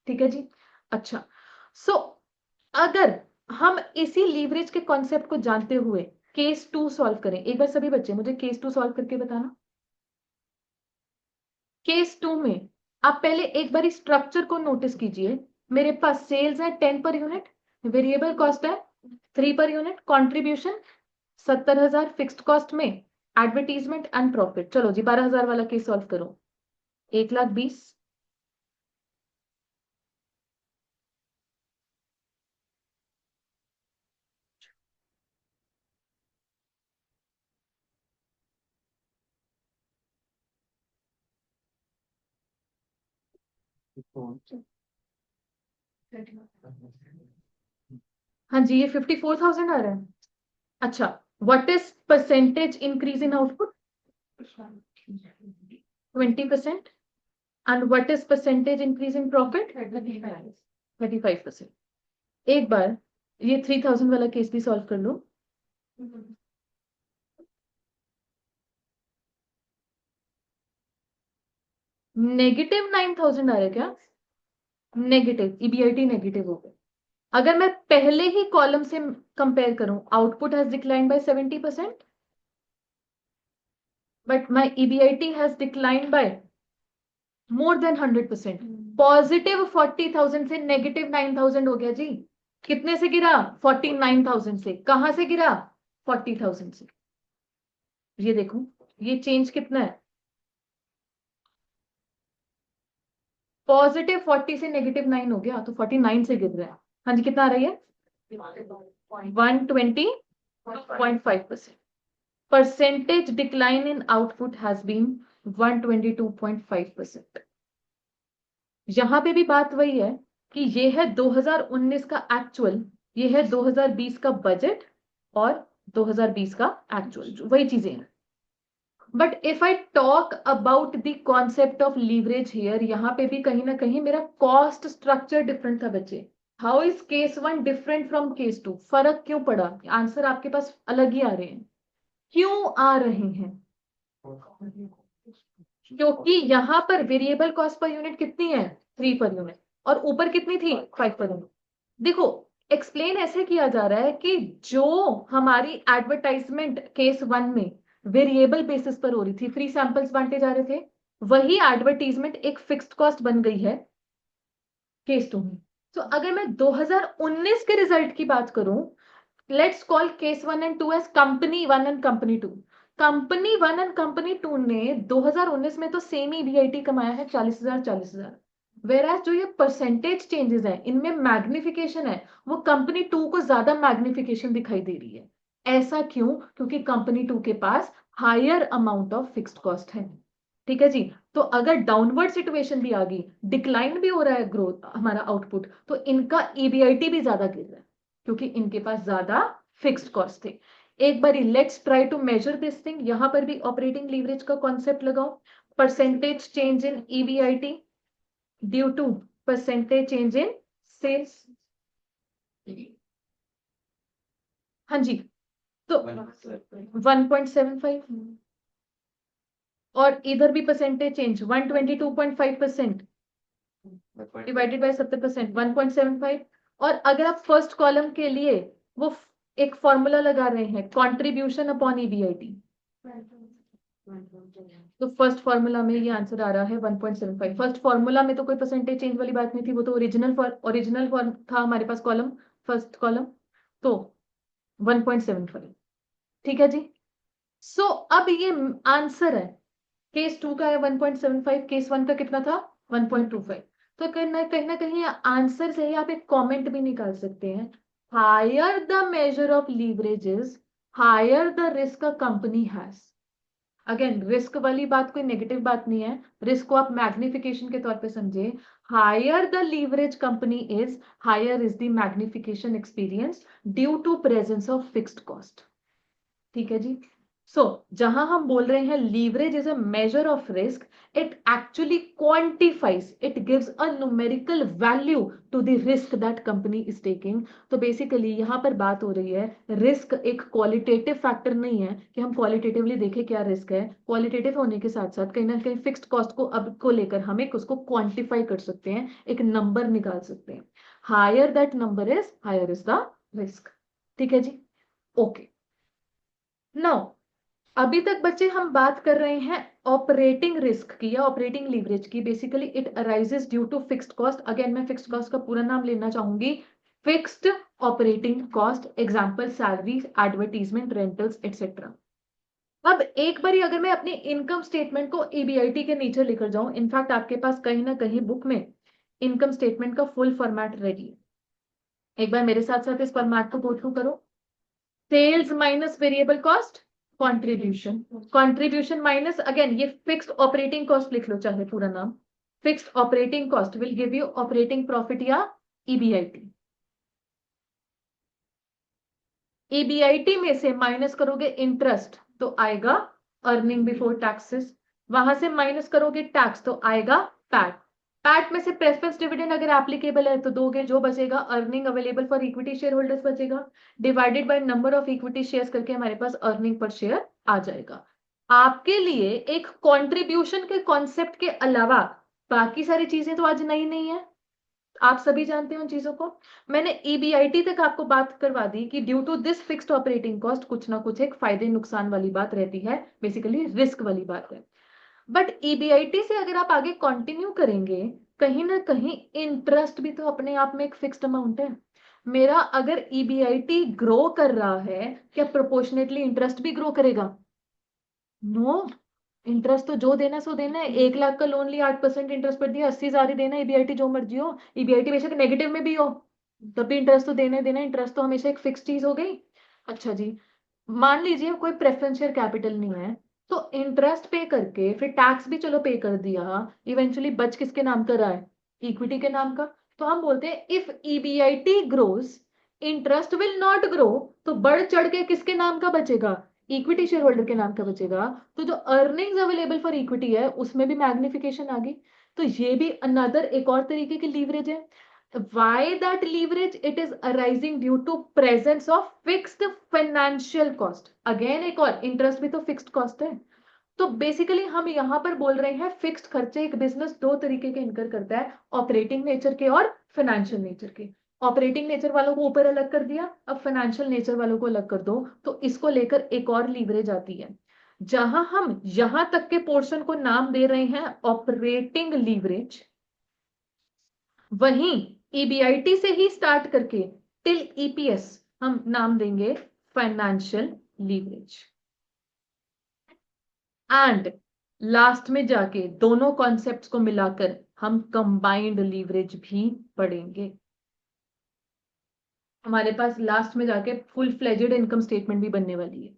ठीक है जी। अच्छा, सो अगर हम इसी लीवरेज के कॉन्सेप्ट को जानते हुए केस 2 सॉल्व करें, एक बार सभी बच्चे मुझे केस 2 सॉल्व करके बताना। केस 2 में आप पहले एक बार स्ट्रक्चर को नोटिस कीजिए। मेरे पास सेल्स है 10 पर यूनिट, वेरिएबल कॉस्ट है 3 per unit, contribution 70,000 fixed cost में, एडवर्टीजमेंट एंड प्रॉफिट। चलो जी 12,000 वाला केस सॉल्व करो। 1,20,000, हाँ जी ये 54,000 आ रहा है। अच्छा, what is percentage increase in output, 20%। And what is percentage increase in profit, 35%। एक बार ये 3,000 वाला केस भी सॉल्व कर लो। नेगेटिव 9,000 आ रहा है क्या, नेगेटिव, ईबीआईटी नेगेटिव हो गया। अगर मैं पहले ही कॉलम से कंपेयर करूं, output has decline by 70%, but my EBIT has decline by more than 100%। Positive 40,000 से नेगेटिव 9,000 हो गया जी। कितने से गिरा, 49,000 से। कहां से गिरा, 40,000 से। ये देखो ये चेंज कितना है, पॉजिटिव 40 से नेगेटिव 9 हो गया, तो 49 से गिर रहा है। हाँ जी कितना आ रही है, 120.5%। Percentage decline in output has been 122.5%। यहां पे भी बात वही है कि ये है 2019 का एक्चुअल, ये है 2020 का बजट, और 2020 का एक्चुअल, वही चीजें हैं। But if I talk about the concept of leverage here, यहां पे भी कहीं ना कहीं मेरा कॉस्ट स्ट्रक्चर डिफरेंट था बच्चे। How is case 1 different from case 2? फर्क क्यों पड़ा? आंसर आपके पास अलग ही आ रहे हैं। क्यों आ रहे हैं? क्योंकि यहां पर वेरिएबल कॉस्ट पर यूनिट कितनी है? 3 पर यूनिट, और ऊपर कितनी थी? 5 पर यूनिट। देखो, एक्सप्लेन ऐसे किया जा रहा है कि जो हमारी एडवर्टाइजमेंट केस 1 में वेरिएबल बेसिस पर हो रही थी, फ्री सैंपल्स बांटे जा रहे थे, वही एडवर्टीजमेंट एक फिक्स्ड कॉस्ट बन गई है केस 2 में। तो अगर मैं 2019 के रिजल्ट की बात करूं, let's call case 1 and 2 as company 1 and company 2। Company 1 and company 2 ने 2019 में तो सेम ही वीआईटी कमाया है, 40,000 40,000। वेराज जो ये परसेंटेज चेंजेस है, इनमें मैग्निफिकेशन है, वो कंपनी 2 को ज्यादा मैग्निफिकेशन दिखाई दे रही है। ऐसा क्यों? क्योंकि कंपनी 2 के पास higher amount of fixed cost है। ठीक है जी। तो अगर डाउनवर्ड सिचुएशन भी आ गई, डिक्लाइन भी हो रहा है ग्रोथ हमारा आउटपुट, तो इनका ईबीआईटी भी ज्यादा गिर रहा है क्योंकि इनके पास ज्यादा फिक्स्ड कॉस्ट थे। एक बारी let's try to measure this thing. यहां पर भी ऑपरेटिंग लीवरेज का कॉन्सेप्ट लगाओ। Percentage change in EBIT due to percentage change in sales. हाँ जी, तो 1.75, और इधर भी परसेंटेज चेंज 122.5% डिवाइडेड बाय 70%, 1.75। और अगर आप फर्स्ट कॉलम के लिए वो एक फॉर्मूला लगा रहे हैं, कंट्रीब्यूशन अपॉन ईबीआईटी, तो फर्स्ट फॉर्मूला में ये आंसर आ रहा है 1.75। फर्स्ट फॉर्मूला में तो कोई परसेंटेज चेंज वाली बात नहीं थी, वो तो ओरिजिनल फॉर्म था हमारे पास, कॉलम, फर्स्ट कॉलम, तो 1.75। ठीक है जी। सो अब ये आंसर है, केस 2 का है 1.75, केस 1 का कितना था? 1.25। तो कहीं ना कहीं आंसर से ही आप एक कमेंट भी निकाल सकते हैं, higher the measure of leverages, higher the risk a company has. Again, risk वाली बात कोई नेगेटिव बात नहीं है, रिस्क को आप मैग्निफिकेशन के तौर पे समझे। Higher the leverage company is, higher is the magnification experience due to presence of fixed cost. ठीक है जी। सो जहां हम बोल रहे हैं leverage is a measure of risk, it actually quantifies, it gives a numerical value to the risk that company is taking. तो basically यहां पर बात हो रही है, रिस्क एक क्वालिटेटिव फैक्टर नहीं है कि हम क्वालिटेटिवली देखें क्या रिस्क है। क्वालिटेटिव होने के साथ साथ कहीं ना कहीं फिक्स्ड कॉस्ट को अब को लेकर हम एक उसको क्वांटिफाई कर सकते हैं, एक नंबर निकाल सकते हैं। Higher that number is, higher is the risk. ठीक है जी। ओके, नाउ अभी तक बच्चे हम बात कर रहे हैं ऑपरेटिंग रिस्क की या ऑपरेटिंग लीवरेज की। Basically it arises due to fixed cost. Again मैं फिक्स्ड कॉस्ट का पूरा नाम लेना चाहूंगी, fixed operating cost. Example salary, advertisement, rentals etcetera. अब एक बारी अगर मैं अपनी इनकम स्टेटमेंट को ईबीआईटी के नीचे लेकर जाऊं, इनफैक्ट आपके पास कहीं ना कहीं बुक में इनकम स्टेटमेंट का फुल फॉर्मेट रेडी है। एक बार मेरे साथ साथ इस फॉर्मेट को गो थ्रू करो। Sales minus variable cost, contribution, contribution minus, again ये फिक्स्ड ऑपरेटिंग कॉस्ट लिख लो चाहे पूरा नाम, fixed operating cost will give you operating profit या ईबीआईटी। ईबीआईटी में से माइनस करोगे इंटरेस्ट तो आएगा अर्निंग बिफोर टैक्सेस, वहां से माइनस करोगे टैक्स तो आएगा पैट। पैट में से प्रेफरेंस डिविडेंड अगर एप्लीकेबल है तो दोगे, जो बचेगा earning available for equity shareholders बचेगा, divided by number of equity shares करके हमारे पास अर्निंग पर शेयर आ जाएगा। आपके लिए एक कंट्रीब्यूशन के कॉन्सेप्ट के अलावा बाकी सारी चीजें तो आज नई नहीं है, आप सभी जानते हो उन चीजों को। मैंने ईबीआईटी तक आपको बात करवा दी कि due to this fixed operating cost कुछ ना कुछ एक फायदे नुकसान वाली बात रहती है, बेसिकली रिस्क वाली बात है। बट ईबीआईटी से अगर आप आगे कंटिन्यू करेंगे, कहीं ना कहीं इंटरेस्ट भी तो अपने आप में एक फिक्स्ड अमाउंट है। मेरा अगर ईबीआईटी ग्रो कर रहा है, क्या प्रोपोर्शनेटली इंटरेस्ट भी ग्रो करेगा? नो। इंटरेस्ट तो जो देना सो देना है। 1 लाख का लोन लिया, 8% इंटरेस्ट पर दिया, 80,000 ही देना। ईबीआईटी जो मर्जी हो, ईबीआईटी बेशक नेगेटिव में भी हो, तब भी इंटरेस्ट तो देना ही देना। इंटरेस्ट तो हमेशा एक फिक्स चीज हो गई। अच्छा जी, मान लीजिए कोई प्रेफरेंस शेयर कैपिटल नहीं है, तो इंटरेस्ट पे करके फिर टैक्स भी चलो पे कर दिया, इवेंचुअली बच किसके नाम का रहा है? इक्विटी के नाम का। तो हम बोलते हैं if EBIT grows, interest will not grow, तो बढ़ चढ़ के किसके नाम का बचेगा? इक्विटी शेयर होल्डर के नाम का बचेगा। तो जो अर्निंग्स अवेलेबल फॉर इक्विटी है उसमें भी मैग्निफिकेशन आ गई। तो ये भी अनदर एक और तरीके की लीवरेज है। Why that leverage? It is arising due to presence of fixed financial cost. Again एक और, इंटरेस्ट भी तो फिक्स्ड कॉस्ट है. तो बेसिकली हम यहाँ पर बोल रहे हैं फिक्स्ड खर्चे एक बिजनेस दो तरीके के इनकर करता है, ऑपरेटिंग नेचर के और फाइनेंशियल नेचर के. ऑपरेटिंग नेचर वालों को ऊपर अलग कर दिया, अब फाइनेंशियल नेचर वालों को अलग कर दो, तो इसको लेकर एक और लीवरेज आती है. जहां हम यहां तक के पोर्शन को नाम दे रहे हैं ऑपरेटिंग लीवरेज, वहीं ईबीआईटी से ही स्टार्ट करके टिल ईपीएस हम नाम देंगे फाइनेंशियल लीवरेज. एंड लास्ट में जाके दोनों कॉन्सेप्ट्स को मिलाकर हम कंबाइंड लीवरेज भी पढ़ेंगे. हमारे पास लास्ट में जाके फुल फ्लेजेड इनकम स्टेटमेंट भी बनने वाली है.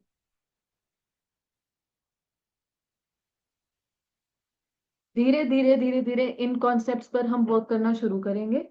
धीरे धीरे धीरे धीरे इन कॉन्सेप्ट्स पर हम वर्क करना शुरू करेंगे.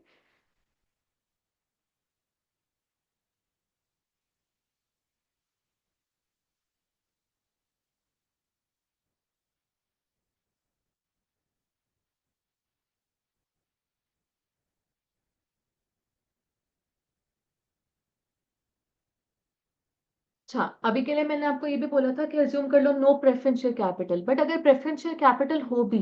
अच्छा, अभी के लिए मैंने आपको ये भी बोला था कि अज्यूम कर लो नो प्रेफरेंशियल कैपिटल, बट अगर प्रेफरेंशियल कैपिटल हो भी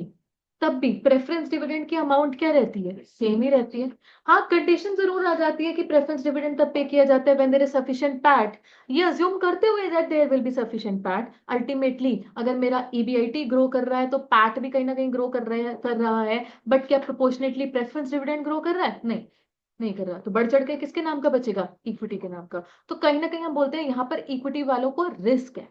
तब भी प्रेफरेंस डिविडेंड की अमाउंट क्या रहती है, सेम ही रहती है. हाँ, कंडीशन जरूर आ जाती है कि प्रेफरेंस डिविडेंड तब पे किया जाता है when there is sufficient PAT. ये अज्यूम करते हुए that there will be sufficient PAT. Ultimately अगर मेरा ईबीआईटी ग्रो कर रहा है तो पैट भी कहीं ना कहीं ग्रो कर रहा है, बट क्या प्रोपोर्शनेटली प्रेफरेंस डिविडेंड ग्रो कर रहा है? नहीं, नहीं कर रहा. तो बढ़ चढ़ के किसके नाम का बचेगा? इक्विटी के नाम का. तो कहीं ना कहीं हम बोलते हैं यहाँ पर इक्विटी वालों को रिस्क है.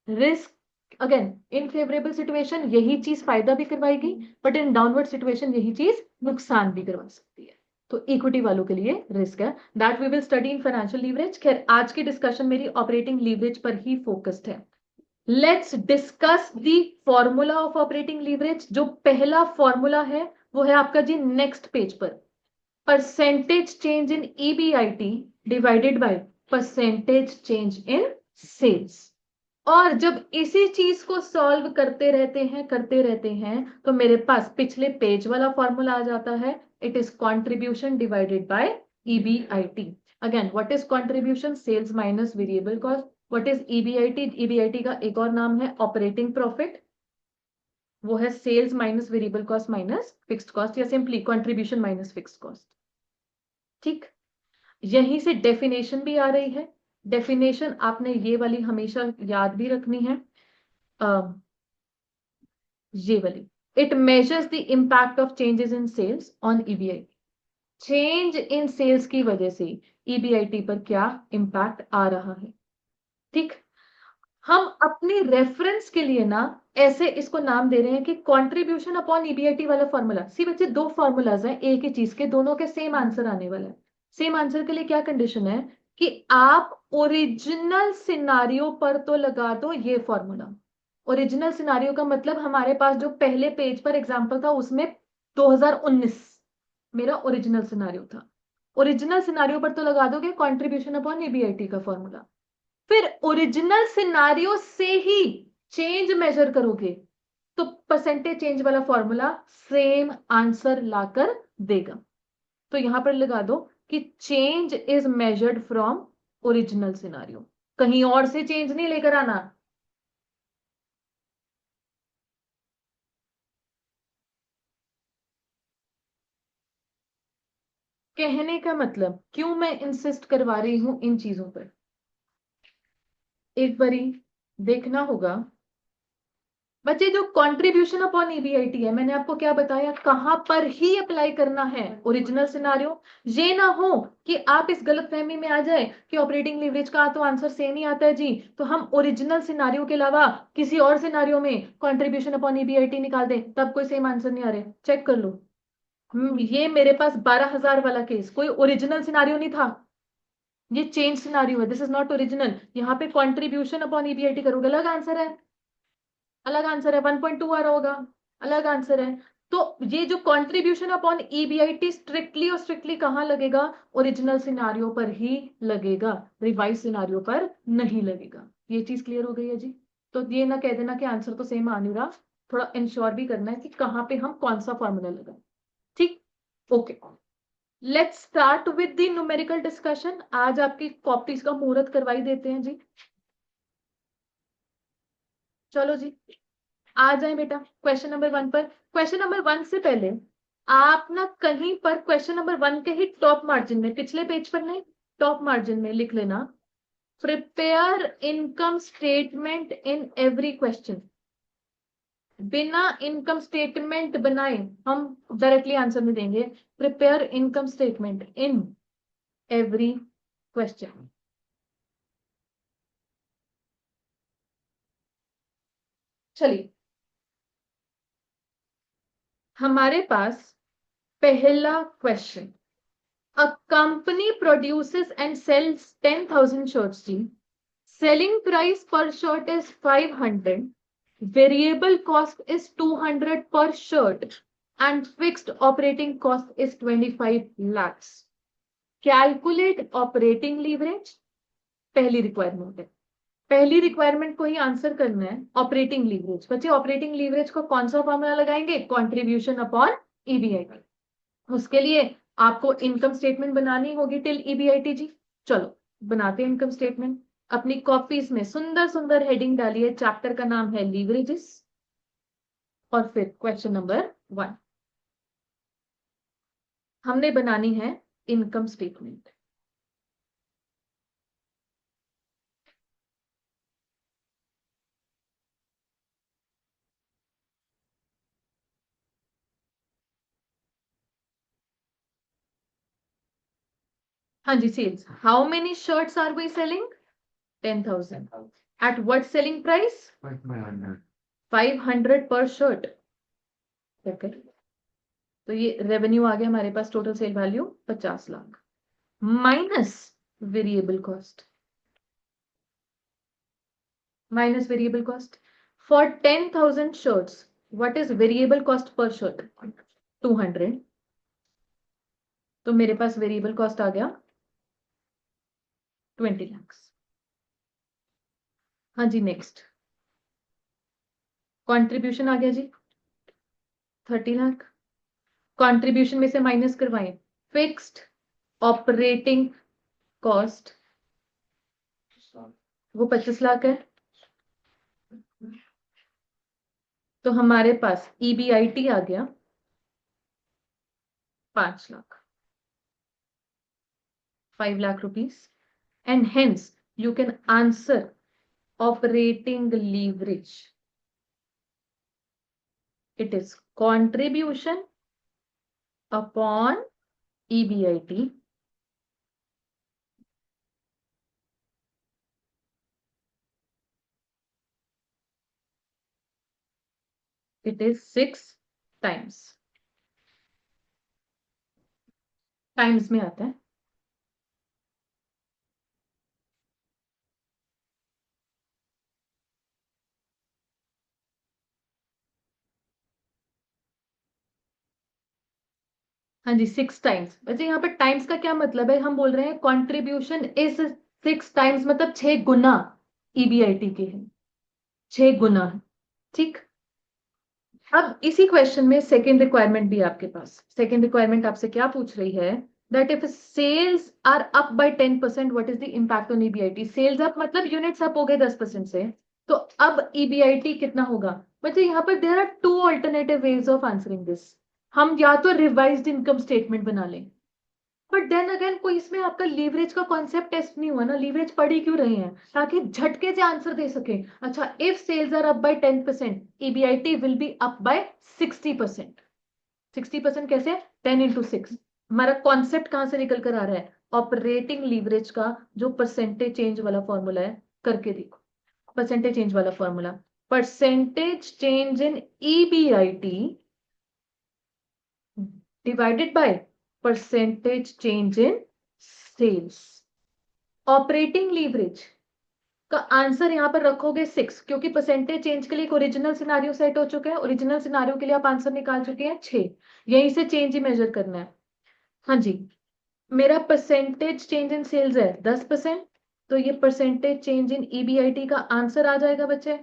Risk again in favourable situation यही चीज फायदा भी करवाएगी, बट इन डाउनवर्ड सिचुएशन यही चीज नुकसान भी करवा सकती है. तो इक्विटी वालों के लिए रिस्क है. That we will study in financial leverage. खैर, आज की डिस्कशन मेरी ऑपरेटिंग लीवरेज पर ही फोकस्ड है. Let's discuss the formula of operating leverage. जो पहला फॉर्मूला है वो है आपका जी नेक्स्ट पेज पर, percentage change in EBIT divided by percentage change in sales. और जब इसी चीज को सॉल्व करते रहते हैं तो मेरे पास पिछले पेज वाला फॉर्मूला आ जाता है. It is contribution divided by EBIT. Again what is contribution? Sales minus variable cost. What is EBIT? EBIT का एक और नाम है ऑपरेटिंग प्रॉफिट. वो है sales minus variable cost minus fixed cost, या simply contribution minus fixed cost. ठीक, यहीं से डेफिनेशन भी आ रही है. डेफिनेशन आपने ये वाली हमेशा याद भी रखनी है, ये वाली. It measures the impact of changes in sales on EBIT. Change in sales की वजह से ईबीआईटी पर क्या इम्पैक्ट आ रहा है. ठीक, हम अपनी रेफरेंस के लिए ना ऐसे इसको नाम दे रहे हैं कि कंट्रीब्यूशन अपॉन ईबीआईटी वाला फॉर्मूला. सी बच्चे, दो फॉर्मूलाज हैं एक ही चीज के, दोनों के सेम आंसर आने वाला है. सेम आंसर के लिए क्या कंडीशन है कि आप ओरिजिनल सिनारियो पर तो लगा दो ये फॉर्मूला. ओरिजिनल सिनारियो का मतलब हमारे पास जो पहले पेज पर एग्जांपल था उसमें 2019 मेरा ओरिजिनल सिनारियो था. ओरिजिनल सिनारियो पर तो लगा दोगे कंट्रीब्यूशन अपॉन ईबीआईटी का फॉर्मूला. फिर ओरिजिनल सिनारियो से ही चेंज मेजर करोगे तो परसेंटेज चेंज वाला फॉर्मूला सेम आंसर लाकर देगा. तो यहां पर लगा दो कि change is measured from original scenario, कहीं और से चेंज नहीं लेकर आना. कहने का मतलब क्यों मैं इंसिस्ट करवा रही हूं इन चीजों पर, एक बारी देखना होगा. बच्चे, जो कंट्रीब्यूशन अपॉन ईबीआईटी है मैंने आपको क्या बताया, कहां पर ही अप्लाई करना है? Original scenario. ये ना हो कि आप इस गलतफहमी में आ जाए कि ऑपरेटिंग लीवरेज का तो आंसर सेम ही आता है जी, तो हम ओरिजिनल सिनारियो के अलावा किसी और सिनारियो में कंट्रीब्यूशन अपॉन ईबीआईटी निकाल दें, तब कोई सेम आंसर नहीं आ रहे. चेक कर लो. ये मेरे पास 12,000 वाला केस कोई ओरिजिनल सिनारियो नहीं था, ये चेंज सिनारियो है. This is not original. यहाँ पे कंट्रीब्यूशन अपॉन ईबीआईटी करोगे अलग आंसर है, अलग आंसर है. 1.2 आ रहा होगा, अलग आंसर है. तो ये जो कंट्रीब्यूशन अपॉन ईबीआईटी स्ट्रिक्टली और स्ट्रिक्टली कहां लगेगा? ओरिजिनल सिनारियो पर ही लगेगा, रिवाइज सिनारियो पर नहीं लगेगा. ये चीज क्लियर हो गई है जी. तो ये ना कह देना कि आंसर तो सेम आ नहीं रहा, थोड़ा इंश्योर भी करना है कि कहाँ पे हम कौन सा फॉर्मूला लगाए. ठीक, okay. Let's start with the numerical discussion. आज आपकी कॉपीज का मुहूर्त करवाई देते हैं जी। चलो जी, आ जाए बेटा क्वेश्चन नंबर 1 पर। क्वेश्चन नंबर 1 से पहले आप ना कहीं पर क्वेश्चन नंबर 1 के ही टॉप मार्जिन में, पिछले पेज पर नहीं, टॉप मार्जिन में लिख लेना, prepare income statement in every question. बिना इनकम स्टेटमेंट बनाए हम डायरेक्टली आंसर नहीं देंगे। Prepare income statement in every question. चलिए, हमारे पास पहला question, a company produces and sells 10,000 shirts जी। Selling price per shirt is 500. Variable cost is 200 per shirt and fixed operating cost is 25 lakhs. Calculate operating leverage. पहली requirement है, पहली requirement को ही answer करना है। ऑपरेटिंग लीवरेज बच्चे, operating leverage को कौन सा फॉर्मूला लगाएंगे? Contribution upon EBIT. उसके लिए आपको इनकम स्टेटमेंट बनानी होगी टिल ईबीआईटी जी। चलो बनाते हैं इनकम स्टेटमेंट। अपनी कॉपीज में सुंदर सुंदर हेडिंग डालिए, चैप्टर का नाम है लीवरेजेस और फिर क्वेश्चन नंबर 1 हमने बनानी है इनकम स्टेटमेंट। हाँ जी, sales. How many shirts are we selling? 10,000। At what selling price? 500 per shirt. तो ये रेवेन्यू आ गया हमारे पास, total sale value 50 lakh minus variable cost, minus variable cost for 10,000 shirts। What is variable cost per shirt? 200। तो मेरे पास variable cost आ गया 20 lakhs। हाँ जी, नेक्स्ट कंट्रीब्यूशन आ गया जी 30 लाख। कंट्रीब्यूशन में से माइनस करवाएं फिक्स्ड ऑपरेटिंग कॉस्ट, वो 25 लाख है। तो हमारे पास ईबीआईटी आ गया 5 lakh, 5 lakh rupees, and hence you can answer operating leverage. It is contribution upon EBIT. It is 6 times। Times में आता है। हाँ जी, 6 टाइम्स। बच्चे यहाँ पर टाइम्स का क्या मतलब है? हम बोल रहे हैं कॉन्ट्रीब्यूशन इज 6 टाइम्स, मतलब 6 गुना ईबीआईटी के है, 6 गुना। ठीक। अब इसी क्वेश्चन में सेकेंड रिक्वायरमेंट भी आपके पास। सेकेंड रिक्वायरमेंट आपसे क्या पूछ रही है? That if sales are up by 10%, what is the impact on EBIT? Sales up मतलब यूनिट्स अप हो गए 10% से, तो अब ईबीआईटी कितना होगा? मतलब यहाँ पर there are 2 alternative ways of answering this. हम या तो रिवाइज्ड इनकम स्टेटमेंट बना लें, बट देन अगेन कोई इसमें आपका लीवरेज का कॉन्सेप्ट टेस्ट नहीं हुआ ना। लीवरेज पढ़ ही क्यों रहे हैं? ताकि झटके से आंसर दे सके। अच्छा, if sales are up by 10%, EBIT will be up by 60%। 60% कैसे? 10 into 6। हमारा कॉन्सेप्ट कहां से निकल कर आ रहा है? ऑपरेटिंग लीवरेज का जो परसेंटेज चेंज वाला फॉर्मूला है, करके देखो। परसेंटेज चेंज वाला formula, percentage change in EBIT divided by percentage change in sales. Operating leverage का आंसर यहां पर रखोगे 6, क्योंकि परसेंटेज चेंज के लिए एक ओरिजिनल सिनारियो सेट हो चुका है। ओरिजिनल सिनारियो के लिए आप आंसर निकाल चुके हैं 6, यहीं से चेंज ही मेजर करना है। हाँ जी, मेरा परसेंटेज चेंज इन सेल्स है 10%, तो ये परसेंटेज चेंज इन ईबीआईटी का आंसर आ जाएगा बच्चे।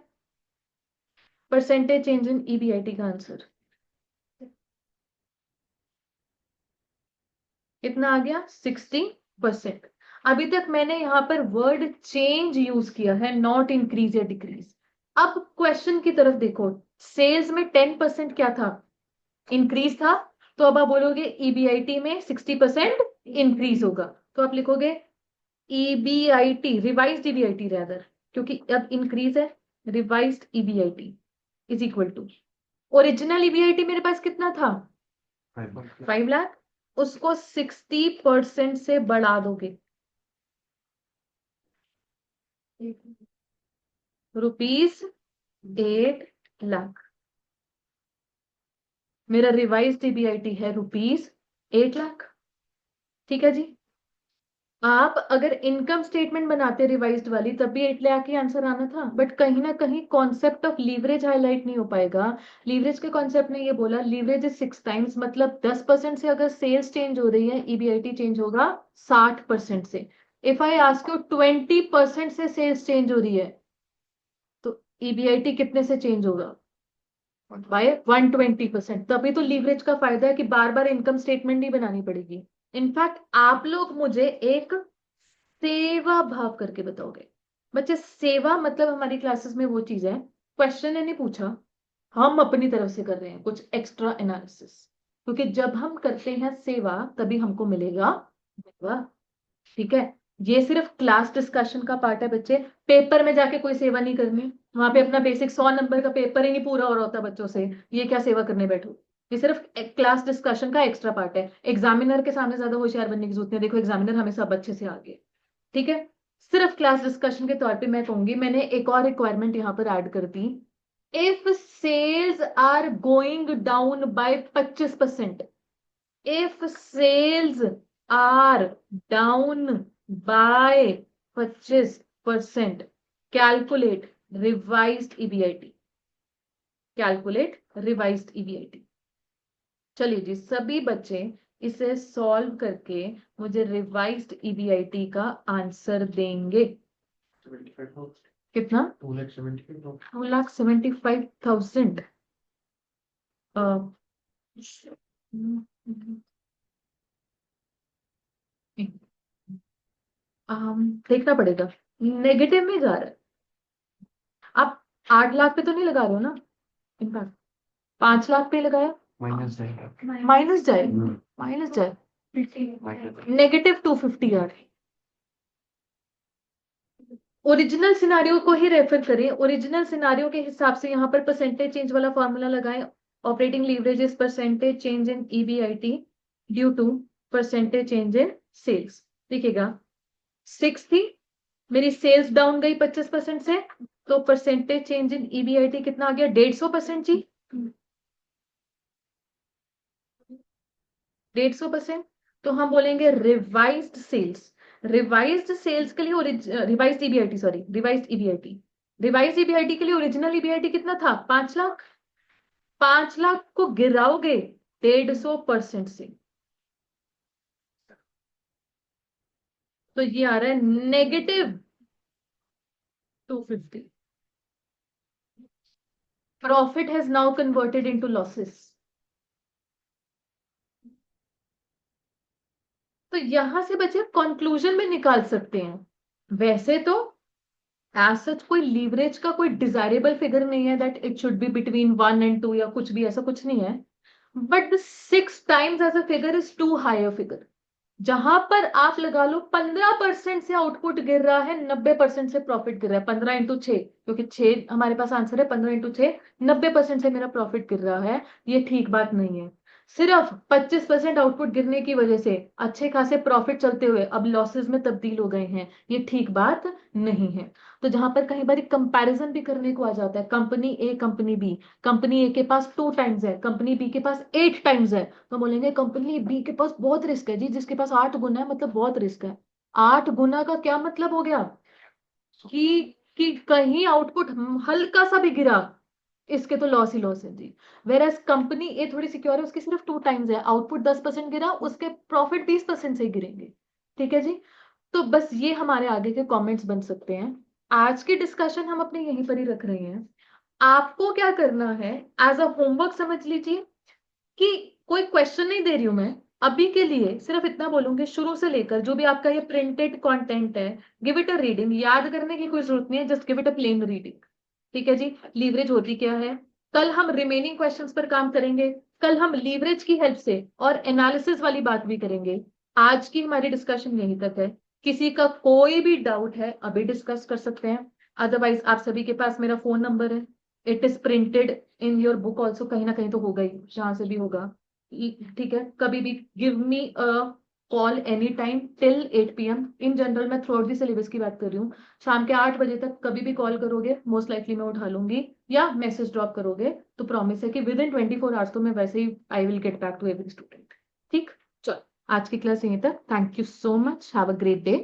परसेंटेज चेंज इन ईबीआईटी का आंसर कितना आ गया 60%। अभी तक मैंने यहाँ पर वर्ड चेंज यूज किया है, नॉट इंक्रीज या डिक्रीज। अब क्वेश्चन की तरफ देखो, सेल्स में 10% क्या था, इंक्रीज था। तो अब आप बोलोगे ईबीआईटी में 60% इंक्रीज होगा, तो आप लिखोगे ईबीआईटी, रिवाइज्ड ईबीआईटी रेदर, क्योंकि अब इंक्रीज है, revised EBIT is equal to original EBIT मेरे पास कितना था 5 लाख, उसको 60% से बढ़ा दोगे, ₹8 लाख। मेरा रिवाइज्ड ईबीआईटी है ₹8 लाख। ठीक है जी। आप अगर इनकम स्टेटमेंट बनाते रिवाइज्ड वाली तब भी 8 लाख ही आंसर आना था, बट कहीं ना कहीं कॉन्सेप्ट ऑफ लीवरेज हाईलाइट नहीं हो पाएगा। लीवरेज के कॉन्सेप्ट ने ये बोला लीवरेज इज 6 टाइम्स, मतलब 10% से अगर सेल्स चेंज हो रही है ईबीआईटी चेंज होगा 60% से। इफ आई आस्क यू 20% से सेल्स चेंज हो रही है तो ईबीआईटी कितने से चेंज होगा, बाय 120%। तभी तो लीवरेज का फायदा है कि बार बार इनकम स्टेटमेंट नहीं बनानी पड़ेगी। इनफैक्ट आप लोग मुझे एक सेवा भाव करके बताओगे। बच्चे सेवा मतलब हमारी क्लासेस में वो चीज है, क्वेश्चन ने नहीं पूछा, हम अपनी तरफ से कर रहे हैं कुछ एक्स्ट्रा एनालिसिस, क्योंकि जब हम करते हैं सेवा तभी हमको मिलेगा सेवा। ठीक है, ये सिर्फ क्लास डिस्कशन का पार्ट है बच्चे, पेपर में जाके कोई सेवा नहीं करनी, वहां पे अपना बेसिक 100 नंबर का पेपर ही नहीं पूरा हो रहा होता बच्चों से, ये क्या सेवा करने बैठो। ये सिर्फ क्लास डिस्कशन का एक्स्ट्रा पार्ट है, एग्जामिनर के सामने ज्यादा होशियार बनने की जरूरत नहीं है, देखो एग्जामिनर हमेशा अब अच्छे से आगे। ठीक है, सिर्फ क्लास डिस्कशन के तौर पे मैं कहूंगी, मैंने एक और रिक्वायरमेंट यहाँ पर ऐड कर दी, if sales are going down by 25%, if sales are down by 25%, calculate revised EBIT, calculate revised EBIT। चलिए जी, सभी बच्चे इसे सॉल्व करके मुझे रिवाइज्ड ईबीआईटी का आंसर देंगे। 75,000। कितना 2,75,000। 2,75,000। देखना पड़ेगा, नेगेटिव में जा रहा है। आप 8 लाख पे तो नहीं लगा रहे हो ना, इनफैक्ट 5 लाख पे लगाया, माइनस जाएगा। माइनस जाए, माइनस जाए, -250 यार। ओरिजिनल सिनारियो को ही रेफर करें, ओरिजिनल सिनारियो के हिसाब से यहाँ पर परसेंटेज चेंज वाला फॉर्मूला लगाएं, operating leverage is percentage change in EBIT due to percentage change in sales. देखिएगा 6 थी, मेरी सेल्स डाउन गई 25% से, तो परसेंटेज चेंज इन ईबीआईटी कितना आ गया 150% जी, 150%। तो हम बोलेंगे रिवाइज्ड सेल्स, रिवाइज्ड सेल्स के लिए revised EBIT, sorry revised EBIT, revised EBIT के लिए ओरिजिनल ईबीआईटी कितना था 5 लाख, 5 लाख को गिराओगे 150% से, तो ये आ रहा है -250। Profit has now converted into losses. तो यहां से बच्चे कंक्लूजन में निकाल सकते हैं, वैसे तो एज सच कोई लीवरेज का कोई डिजायरेबल फिगर नहीं है that it should be between 1 और 2 या कुछ भी, ऐसा कुछ नहीं है, but the 6 times as a figure is too high a figure. जहां पर आप लगा लो 15% से आउटपुट गिर रहा है, 90% से प्रॉफिट गिर रहा है, 15 × 6, क्योंकि 6 हमारे पास आंसर है, 15 × 6, 90% से मेरा प्रॉफिट गिर रहा है, ये ठीक बात नहीं है। सिर्फ 25% आउटपुट गिरने की वजह से अच्छे खासे प्रॉफिट चलते हुए अब लॉसेस में तब्दील हो गए हैं, ये ठीक बात नहीं है। तो जहां पर कई बार कंपैरिजन भी करने को आ जाता है, कंपनी ए कंपनी बी, कंपनी ए के पास 2 टाइम्स है, कंपनी बी के पास 8 टाइम्स है, तो बोलेंगे कंपनी बी के पास बहुत रिस्क है जी, जिसके पास 8 गुना है मतलब बहुत रिस्क है। 8 गुना का क्या मतलब हो गया कि कहीं आउटपुट हल्का सा भी गिरा, इसके तो लॉस ही लॉस है जी। वेर एज कंपनी ए थोड़ी सिक्योर है, उसकी सिर्फ 2 टाइम्स है, आउटपुट 10% गिरा, उसके प्रॉफिट 20% से ही गिरेंगे। ठीक है जी, तो बस ये हमारे आगे के कमेंट्स बन सकते हैं। आज की डिस्कशन हम अपने यहीं पर ही रख रहे हैं। आपको क्या करना है, एज अ होमवर्क समझ लीजिए कि कोई क्वेश्चन नहीं दे रही हूं मैं, अभी के लिए सिर्फ इतना बोलूंगी, शुरू से लेकर जो भी आपका ये प्रिंटेड कंटेंट है, गिव इट अ रीडिंग। याद करने की कोई जरूरत नहीं है, just give it a plain reading. ठीक है जी। लीवरेज होती क्या है, कल हम रिमेनिंग क्वेश्चंस पर काम करेंगे। कल हम लीवरेज की हेल्प से और एनालिसिस वाली बात भी करेंगे। आज की हमारी डिस्कशन यहीं तक है। किसी का कोई भी डाउट है अभी डिस्कस कर सकते हैं, अदरवाइज आप सभी के पास मेरा फोन नंबर है। It is printed in your book also, कहीं ना कहीं तो होगा ही, जहां से भी होगा। ठीक है, कभी भी give me a call any time till 8 PM। In general मैं थ्रू आउट द सिलेबस की बात कर रही हूँ। शाम के 8 बजे तक कभी भी कॉल करोगे मोस्ट लाइकली मैं उठा लूंगी, या मैसेज ड्रॉप करोगे तो प्रॉमिस है कि विद इन 24 आवर्स तो मैं वैसे ही I will get back to every student. ठीक, चलो आज की क्लास यहीं तक। Thank you so much, have a great day.